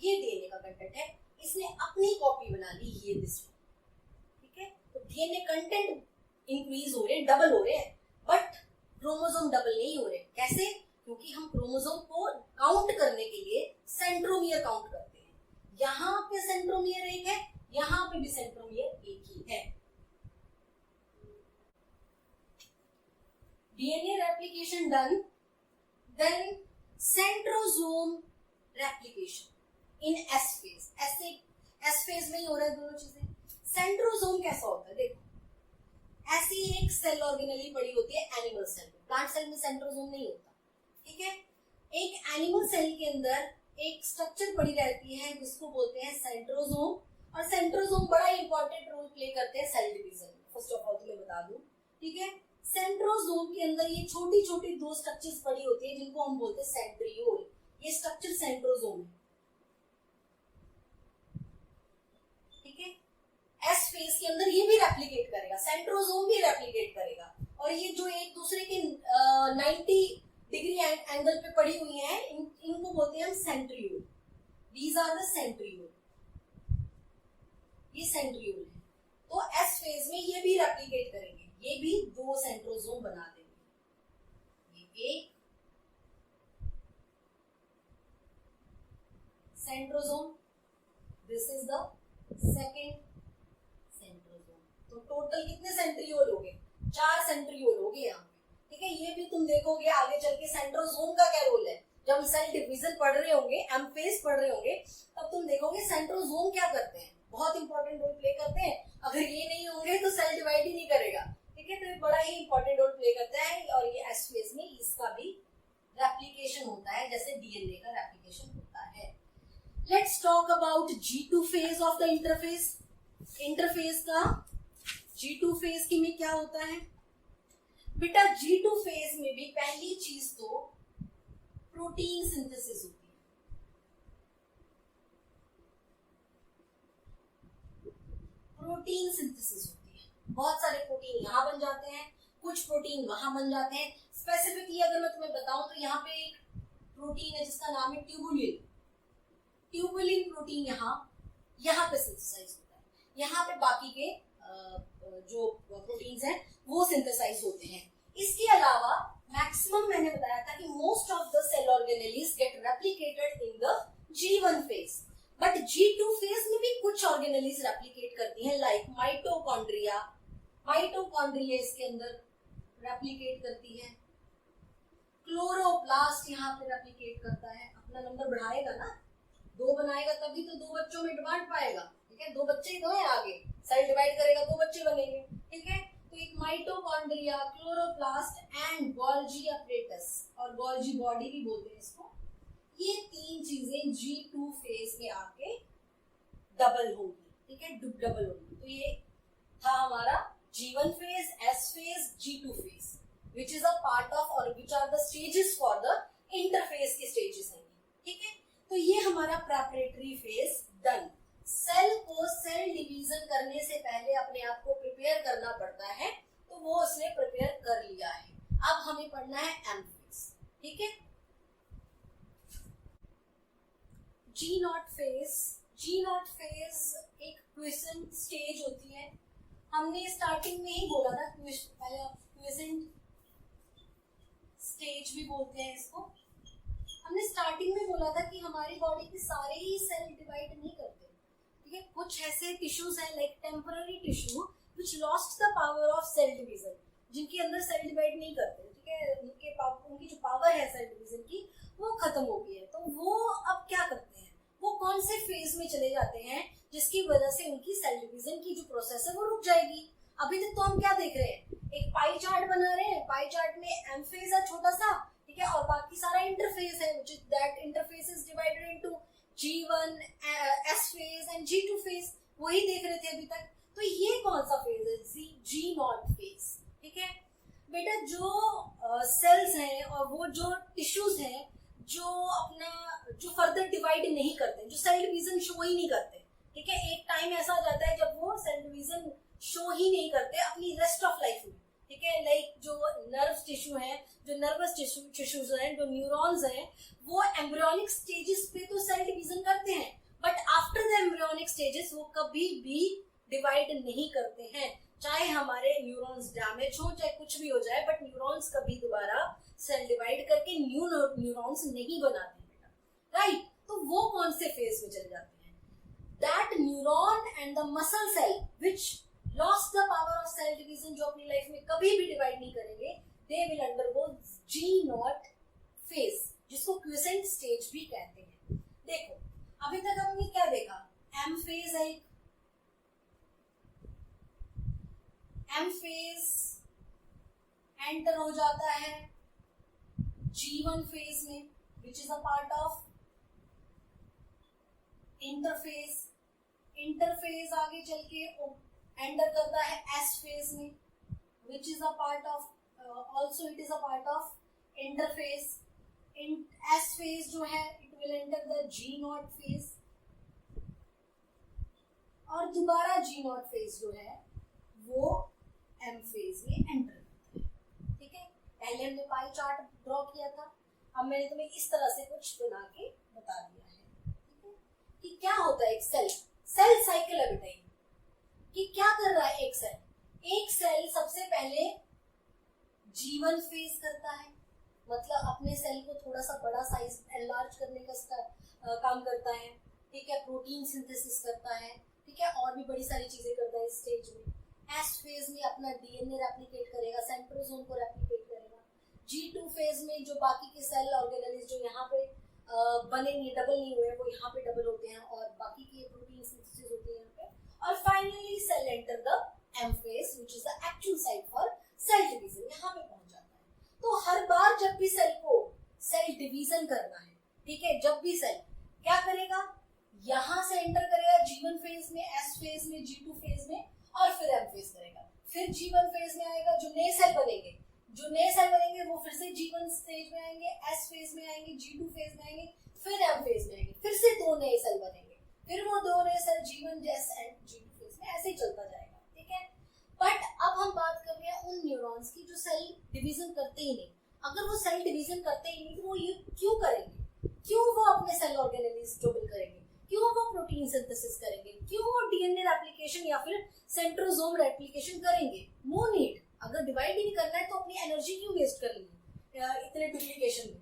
ये डीएनए का कंटेंट है, इसने अपनी कॉपी बना ली, ये दिस, ठीक है। तो डीएनए कंटेंट इंक्रीज हो रहे हैं, डबल हो रहे हैं, बट क्रोमोसोम डबल नहीं हो रहे। कैसे? क्योंकि हम क्रोमोसोम को काउंट करने के लिए सेंट्रोमियर काउंट करते हैं। यहाँ पे सेंट्रोमियर एक है, यहाँ पे भी सेंट्रोमियर एक ही है। DNA replication done, then centrosome replication in S phase. S phase में ही हो रहा है दोनों चीजें। सेंट्रोसोम कैसा होता है? देखो, ऐसी एक सेल ऑर्गेनली पड़ी होती है एनिमल सेल में, प्लांट सेल में सेंट्रोसोम नहीं होता, ठीक है। एक एनिमल सेल के अंदर एक स्ट्रक्चर पड़ी रहती है जिसको बोलते हैं सेंट्रोसोम, और सेंट्रोसोम बड़ा इंपॉर्टेंट रोल प्ले करते हैं सेल डिवीजन में। फर्स्ट ऑफ ऑल तुम्हें बता दूं, ठीक है। सेंट्रोसोम के अंदर ये छोटी छोटी 2 स्ट्रक्चर्स पड़ी होती है जिनको हम बोलते हैं सेंट्रियोल। ये स्ट्रक्चर सेंट्रोसोम है, ठीक है। एस फेज के अंदर ये भी रेप्लिकेट करेगा, सेंट्रोसोम भी रेप्लिकेट करेगा, और ये जो एक दूसरे के 90 डिग्री एंगल पे पड़ी हुई हैं, इनको बोलते हैं हम centriole. These are the centriole, ये सेंट्रियोल है। तो एस फेज में ये भी रेप्लिकेट करेंगे, ये भी 2 सेंट्रोसोम बना देंगे। ये एक centrosome, this is the centriole हो गया यहाँ पे, ठीक है। ये भी तुम देखोगे आगे चल के सेंट्रोसोम का क्या रोल है। जब हम सेल डिवीजन पढ़ रहे होंगे, एम फेज पढ़ रहे होंगे, तब तुम देखोगे सेंट्रोसोम क्या करते हैं, बहुत इंपॉर्टेंट रोल प्ले करते हैं। अगर ये नहीं होंगे तो सेल डिवाइड ही नहीं करेगा, ठीक है। तो ये बड़ा ही इंपॉर्टेंट रोल प्ले करता है। और ये एस फेज में इसका भी रेप्लिकेशन होता है, जैसे डीएनए का रेप्लिकेशन होता है। Let's talk about G2 phase of the interface. Interface का G2 फेज की में क्या होता है बेटा, G2 फेज में भी पहली चीज तो प्रोटीन सिंथेसिस होती है। प्रोटीन सिंथेसिस होती है, बहुत सारे प्रोटीन यहाँ बन जाते हैं, कुछ प्रोटीन वहां बन जाते हैं। स्पेसिफिकली अगर मैं तुम्हें बताऊं तो यहाँ पे एक प्रोटीन है जिसका नाम है ट्यूबुलिन। ट्यूबुलिन प्रोटीन यहाँ पे सिंथेसाइज होता है, यहाँ पे बाकी के जो प्रोटीन्स हैं वो सिंथेसाइज होते हैं। इसके अलावा मैक्सिमम मैंने बताया था कि most of the cell organelles get replicated in the G1 phase, but G2 phase में भी कुछ ऑर्गेनेलीज रेप्लिकेट करती हैं, लाइक माइटोकॉन्ड्रिया। माइटोकॉन्ड्रिया इसके अंदर रेप्लिकेट करती है। क्लोरोप्लास्ट यहाँ पे रेप्लिकेट करता है। अपना नंबर बढ़ाएगा ना, 2 बनाएगा तभी तो 2 बच्चों में डिमांड पाएगा, ठीक है। 2 बच्चे ही तो है आगे, सेल डिवाइड करेगा 2 बच्चे बनेंगे, ठीक है। तो एक mitochondria, chloroplast and Golgi apparatus, और गोल्जी बॉडी भी बोलते हैं इसको, ये 3 चीजें G2 फेज में आके डबल होगी, ठीक है, डबल होगी। तो ये था हमारा G1 phase, S phase, G2 phase, which is a part of or which are the stages for the interphase के stages हैं, ठीक है। तो ये हमारा प्रेपरेटरी फेज डन। सेल को सेल डिवीजन करने से पहले अपने आप को प्रिपेयर करना पड़ता है, तो वो उसने प्रिपेयर कर लिया है। अब हमें पढ़ना है एम फेज, ठीक है। G naught phase, G naught phase एक क्विसेंट स्टेज होती है। हमने स्टार्टिंग में ही बोला था, क्विसेंट स्टेज भी बोलते हैं इसको। हमने स्टार्टिंग में बोला था कि हमारी बॉडी के सारे ही सेल डिवाइड नहीं करते, ठीक है। कुछ ऐसे टिश्यूज हैं like temporary tissue which lost the power of cell division, जिनके अंदर सेल डिवाइड नहीं करते, ठीक है। उनकी जो पावर है सेल डिवीजन की वो खत्म हो गई है। तो वो अब क्या करते हैं, वो कौन से फेज में चले जाते हैं जिसकी वजह से उनकी सेल डिवीजन की जो प्रोसेस है वो रुक जाएगी। अभी तक तो हम क्या देख रहे हैं, एक पाई चार्ट बना रहे हैं। पाई चार्ट में एम फेज है छोटा सा, ठीक है, और बाकी सारा इंटरफेस है, which is that interface is divided into G1, S phase and G2 phase, वही देख रहे थे अभी तक। तो ये कौन सा फेज है, जी नॉट फेज, ठीक है बेटा। जो सेल्स हैं और वो जो टिश्यूज हैं जो फर्दर डिवाइड नहीं करते, जो सेल डिवीजन शो ही नहीं करते, ठीक है। एक टाइम ऐसा आ जाता है जब वो सेल डिवीजन शो ही नहीं करते अपनी रेस्ट ऑफ लाइफ में, ठीक है। लाइक जो नर्व टिश्यू है, जो नर्वस टिश्यूज हैं, जो न्यूरॉन्स हैं, वो एम्ब्रियोनिक स्टेजेस पे तो सेल डिवीजन करते हैं, but after the embryonic stages वो कभी भी डिवाइड नहीं करते हैं। चाहे हमारे न्यूरॉन्स डैमेज हो, चाहे कुछ भी हो जाए, बट न्यूरॉन्स कभी दोबारा सेल डिवाइड करके न्यू न्यूरॉन्स नहीं बनाते बेटा, राइट। तो वो कौन से फेज में चले जाते हैं, that neuron and the muscle cell which lost the power of cell division, जो अपनी लाइफ में कभी भी डिवाइड नहीं करेंगे, they will undergo G naught phase, जिसको क्विसेंट स्टेज भी कहते हैं। देखो अभी तक हमने क्या देखा, एम फेज है, एम फेज एंटर हो जाता है G1 फेज में, which is a part of interphase. Interphase आगे चल के एंटर करता है S फेज में, which is a part of also it is a part of interphase. S phase जो है it will enter the G not phase, और दोबारा G नॉट फेज जो है वो M फेज में एंटर करता है, ठीक है। पहले हमने पाई चार्ट ड्रॉ किया था, अब मैंने तुम्हें इस तरह से कुछ बना के बता दिया है, ठीक है, कि क्या होता है एक सेल साइकिल है बेटा, कि क्या कर रहा है एक सेल सबसे पहले G1 फेज करता है, मतलब अपने सेल को थोड़ा सा बड़ा साइज एनलार्ज करने का काम करता है, ठीक है। प्रोटीन सिंथेसिस करता है, ठीक है, और भी बड़ी सारी चीजें करता है इस स्टेज में। एस फेज में अपना डीएनए रेप्लिकेट करेगा, सेंट्रोसोम को रेप्लिकेट करेगा। G2 फेज में जो बाकी के सेल ऑर्गेनेल्स जो यहाँ पे बने नहीं, डबल नहीं हुए, वो यहाँ पे डबल होते हैं और बाकी की प्रोटीन सिंथेसिस होती है यहाँ पे। और finally cell enter the M phase which is the actual site for cell division, यहाँ पे पहुंच जाता है। तो हर बार जब भी सेल को सेल डिवीजन करना है, ठीक है, जब भी सेल क्या करेगा, यहां से एंटर करेगा G1 फेज में, S फेज में, G2 फेज में और फिर M फेज करेगा। फिर G1 फेज में आएगा, जो नए सेल बनेंगे वो फिर से G1 स्टेज में आएंगे, S फेज में आएंगे, G2 फेज में आएंगे, फिर M फेज में आएंगे, फिर से दो नए सेल बनेंगे, फिर वो दो नए cell G1 S and G2 phase में, ऐसे ही चलता जाएगा, ठीक है। बट अब हम बात कर रहे हैं उन न्यूरॉन्स की जो सेल डिवीजन करते ही नहीं। अगर वो सेल डिवीजन करते ही नहीं तो वो ये क्यों करेंगे? क्यों वो अपने सेल ऑर्गेनेल्स ट्रिपल करेंगे? क्यों वो प्रोटीन सिंथेसिस करेंगे? क्यों वो डीएनए रेप्लिकेशन या फिर सेंट्रोसोम रेप्लिकेशन करेंगे? No need. अगर डिवाइड ही नहीं करना है तो अपनी एनर्जी क्यों वेस्ट करनी है इतने डुप्लीकेशन में,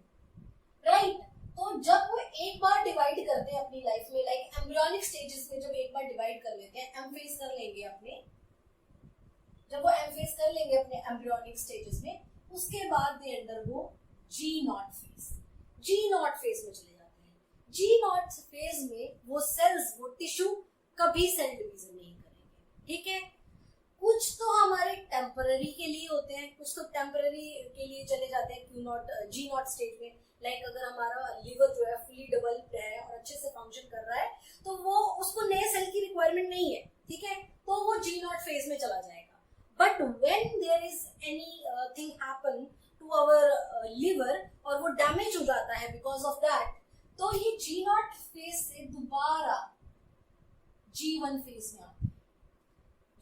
राइट? तो जब वो एक बार डिवाइड करते हैं अपनी लाइफ में, लाइक एम्ब्रियोनिक स्टेजेस में, जब एक बार डिवाइड कर लेते हैं, एम फेज कर लेंगे अपने, जब वो एम फेज कर लेंगे अपने एम्ब्रियोनिक स्टेजेस में, उसके बाद they undergo G0 phase. G0 phase में चले जाते हैं। G0 फेज में वो सेल्स, वो टिश्यू कभी सेल डिवीजन नहीं करेंगे, ठीक है। कुछ तो हमारे टेम्पररी के लिए होते हैं, कुछ तो टेम्पररी के लिए चले जाते हैं G0 स्टेज में। लाइक अगर हमारा लिवर जो है फुली डेवलप्ड है और अच्छे से फंक्शन कर रहा है तो वो उसको नए सेल की रिक्वायरमेंट नहीं है, ठीक है, तो वो G0 फेज में चला जाएगा। But when there is anything happen to our liver और वो डैमेज हो जाता है बिकॉज ऑफ दैट, तो ये G0 फेज से दोबारा G1 फेज में आते हैं।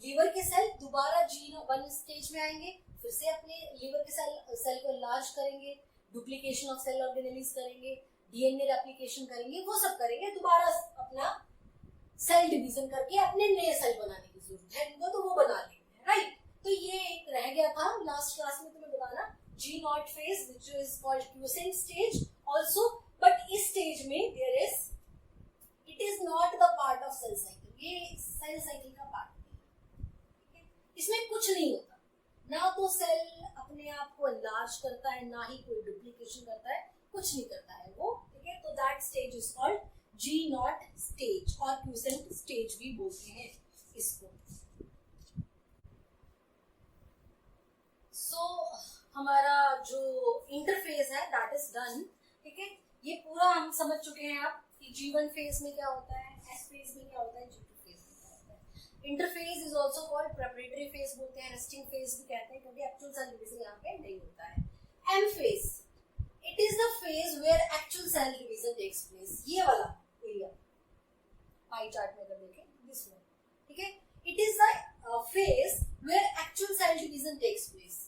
लीवर के सेल दोबारा G1 स्टेज में आएंगे, फिर से अपने लीवर के सेल को लार्ज करेंगे, डुप्लीकेशन ऑफ सेल ऑर्गेनेल्स करेंगे, डीएनए रेप्लिकेशन करेंगे, वो सब करेंगे, दोबारा अपना सेल डिवीजन करके अपने नए सेल बनाने की जरूरत है इनको, तो वो बना लेंगे, राइट। तो ये एक रह गया था लास्ट क्लास में तुम्हें बताना, G0 phase which is called quiescent stage also. But इस स्टेज में there is, it is not the part of cell cycle, ये सेल साइकिल का पार्ट नहीं है, इसमें कुछ नहीं होता, ना तो सेल अपने आप को एनलार्ज करता है, ना ही कोई डुप्लीकेशन करता है, कुछ नहीं करता है वो, ठीक है। तो that stage is called G0 stage और क्यूसेंट स्टेज भी बोलते हैं इसको। सो हमारा जो इंटरफेस है दैट इज डन, ठीक है। ये पूरा हम समझ चुके हैं आप कि G1 फेज में क्या होता है, S फेज में क्या होता है, G2 फेज में क्या होता है। Interphase is also called preparatory phase बोलते हैं, रेस्टिंग फेज भी कहते हैं, क्योंकि एक्चुअल सेल डिवीजन यहाँ पे नहीं होता है। M phase, it is the phase where actual cell division takes place. ये वाला एरिया पाई चार्ट में अगर देखें, दिस वन, ठीक है, it is the phase where actual cell division takes place.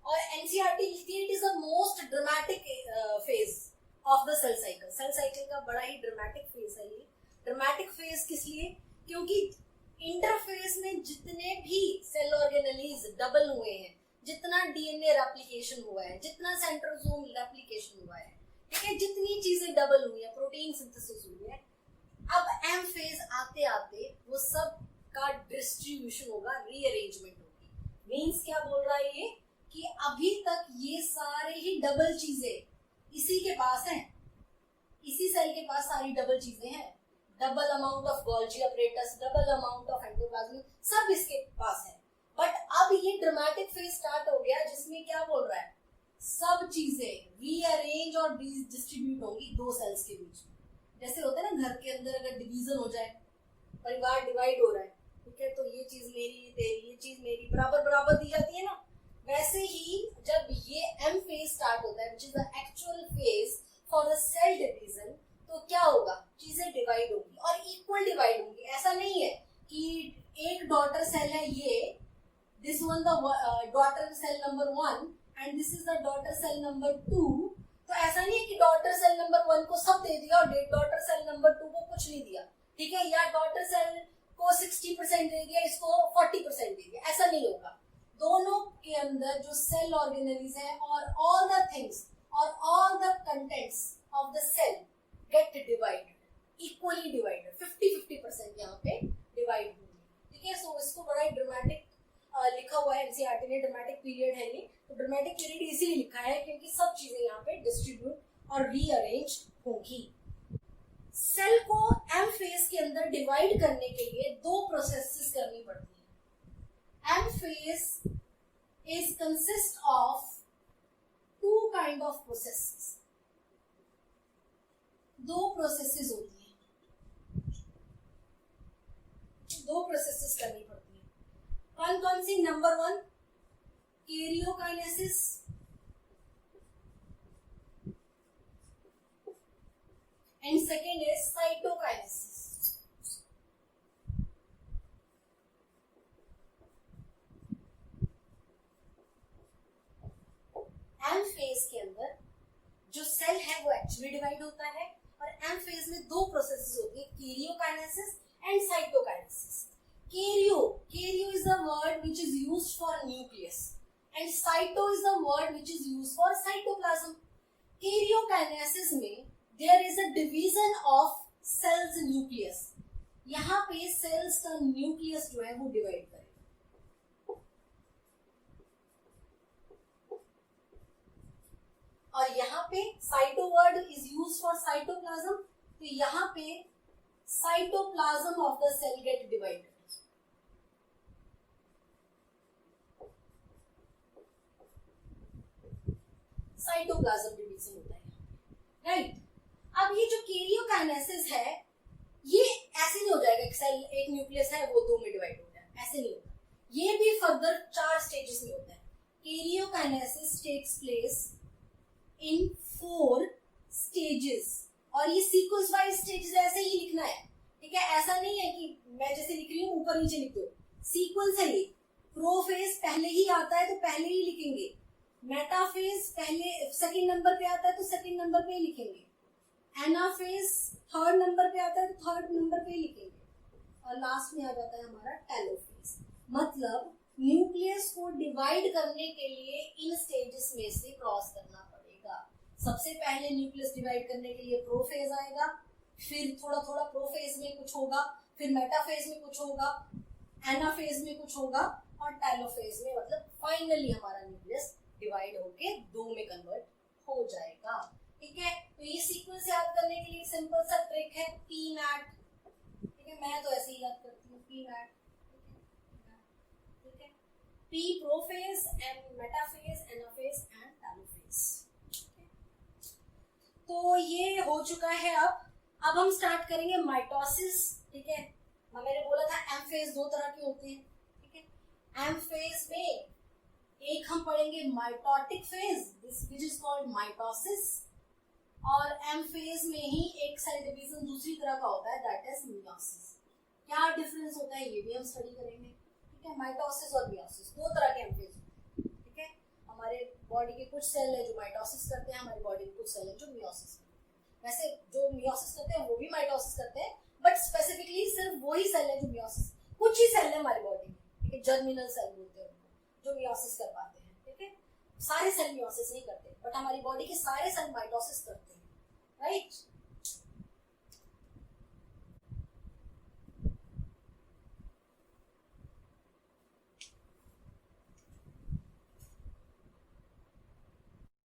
और एनसीईआरटी लिखती है it is the most dramatic phase of the cell cycle. Cell cycle का बड़ा ही ड्रामेटिक फेज है ये। ड्रामेटिक फेज किस लिए? क्योंकि इंटरफेज में जितने भी सेल ऑर्गेनेल्स डबल हुए हैं, जितना डीएनए रेप्लिकेशन हुआ है, जितना सेंट्रोसोम रेप्लिकेशन हुआ है, ठीक है, जितनी चीजें डबल हुई है, प्रोटीन सिंथेसिस हुई है, अब एम फेज आते आते वो सब का डिस्ट्रीब्यूशन होगा, रीअरेंजमेंट होगी। मींस क्या बोल रहा है ये कि अभी तक ये सारे ही डबल चीजें इसी के पास हैं, इसी सेल के पास सारी डबल चीजें हैं, double amount of Golgi apparatus, double amount of endoplasm, सब इसके पास है। बट अब ये ड्रामेटिक फेज स्टार्ट हो गया जिसमें क्या बोल रहा है, सब चीजें रीअरेंज और डिस्ट्रीब्यूट होंगी दो सेल्स के बीच में। जैसे होता है ना घर के अंदर अगर डिवीजन हो जाए, परिवार डिवाइड हो रहा है, ठीक है, तो ये चीज मेरी, तेरी, ये चीज मेरी, बराबर बराबर दी जाती है ना। वैसे ही जब ये एम फेज स्टार्ट होता है which is the actual phase for the cell division, तो क्या होगा, चीजें डिवाइड होगी और इक्वल डिवाइड होंगी। ऐसा नहीं है कि एक डॉटर सेल है ये, this one the daughter cell number 1 and this is the daughter cell number 2। तो ऐसा नहीं है कि डॉटर सेल नंबर 1 को सब दे दिया और डॉटर सेल नंबर 2 को कुछ नहीं दिया, ठीक है, या डॉटर सेल को 60% दे दिया, इसको 40% दे दिया, ऐसा नहीं होगा। दोनों के अंदर जो सेल ऑर्गेनेल्स है और ऑल द थिंग्स और all the contents of the cell get divided, equally divided, 50-50% यहाँ पे डिवाइड होंगे, ठीक है। सो इसको बड़ा ही ड्रामेटिक लिखा हुआ है एनसीईआरटी ने, ड्रामेटिक पीरियड है ये, तो ड्रामेटिक पीरियड इसीलिए लिखा है क्योंकि सब चीजें यहाँ पे डिस्ट्रीब्यूट और रीअरेंज होंगी। सेल को एम फेज के अंदर डिवाइड करने के लिए दो प्रोसेसेस करनी पड़ती है। M phase is consist of two kind of processes, दो प्रोसेसेस होती हैं, दो प्रोसेसेस करनी पड़ती है। कौन कौन सी? Number 1 karyokinesis, and second is cytokinesis. M phase के अंदर जो सेल है वो एक्चुअली डिवाइड होता है, और एम फेज में दो प्रोसेसेस होती है, karyokinesis and cytokinesis. Cario is the word which is used for nucleus, and cyto is the word which is used for cytoplasm. Karyokinesis में there is a division of cells nucleus. यहाँ पे cells का nucleus जो है वो divide करेगा, और यहाँ पे cyto word is used for cytoplasm, तो यहाँ पे cytoplasm of the cell get divided. Cytoplasm division होता है, राइट। अब ये जो कैरियोकाइनेसिस है ये ऐसे नहीं हो जाएगा कि सेल एक न्यूक्लियस है वो दो में डिवाइड हो जाए, ऐसे नहीं होता। ये भी फर्दर 4 स्टेजेस में होता है। Karyokinesis takes place in 4 stages, और ये सीक्वेंस वाइज स्टेजेस ऐसे ही लिखना है, ठीक है। ऐसा नहीं है कि मैं जैसे लिख रही हूँ ऊपर नीचे लिख दो, सीक्वेंस है ये। प्रोफेज पहले ही आता है तो पहले ही लिखेंगे, मेटाफेज पहले सेकंड नंबर पे आता है तो सेकंड नंबर पे ही लिखेंगे, एनाफेज थर्ड नंबर पे आता है तो थर्ड नंबर पे ही लिखेंगे, और लास्ट में आ जाता है हमारा टेलोफेज। मतलब न्यूक्लियस को डिवाइड करने के लिए इन स्टेजेस में से क्रॉस करना पड़ेगा। सबसे पहले न्यूक्लियस डिवाइड करने के लिए प्रोफेज आएगा, फिर थोड़ा थोड़ा प्रोफेज में कुछ होगा, फिर मेटाफेज में कुछ होगा, एनाफेज में कुछ होगा, और टेलोफेज में मतलब फाइनली हमारा न्यूक्लियस डिवाइड होके 2 में कन्वर्ट हो जाएगा, ठीक है। तो ये सीक्वेंस याद करने के लिए सिंपल सा ट्रिक है पीमैट, ठीक है। मैं तो ऐसे ही याद करती हूँ पीमैट, ठीक है। P prophase, M metaphase, anaphase and telophase. तो ये हो चुका है। अब हम स्टार्ट करेंगे माइटोसिस, ठीक है। मैंने बोला था एम फेज 2 तरह के होते हैं, ठीक है। एम फेज में एक हम पढ़ेंगे mitotic phase, this which is called mitosis, और एम फेज में ही एक सेल डिवीजन दूसरी तरह का होता है, दैट इज मियोसिस। क्या डिफरेंस होता है ये भी हम स्टडी करेंगे, ठीक है। माइटोसिस और मियोसिस 2 तरह के एम फेज, ठीक है। हमारे बॉडी के कुछ सेल है जो माइटोसिस करते हैं, हमारी बॉडी के कुछ सेल है जो मियोसिस करते हैं। वैसे जो मियोसिस करते हैं वो भी माइटोसिस करते हैं, बट स्पेसिफिकली सिर्फ वही सेल है जो मियोसिस, कुछ ही सेल है हमारी बॉडी में, ठीक है, जर्मिनल सेल बोलते हैं जो मियोसिस कर पाते हैं, ठीक है। सारे सेल मियोसिस नहीं करते, बट हमारी बॉडी के सारे सेल माइटोसिस करते हैं, राइट।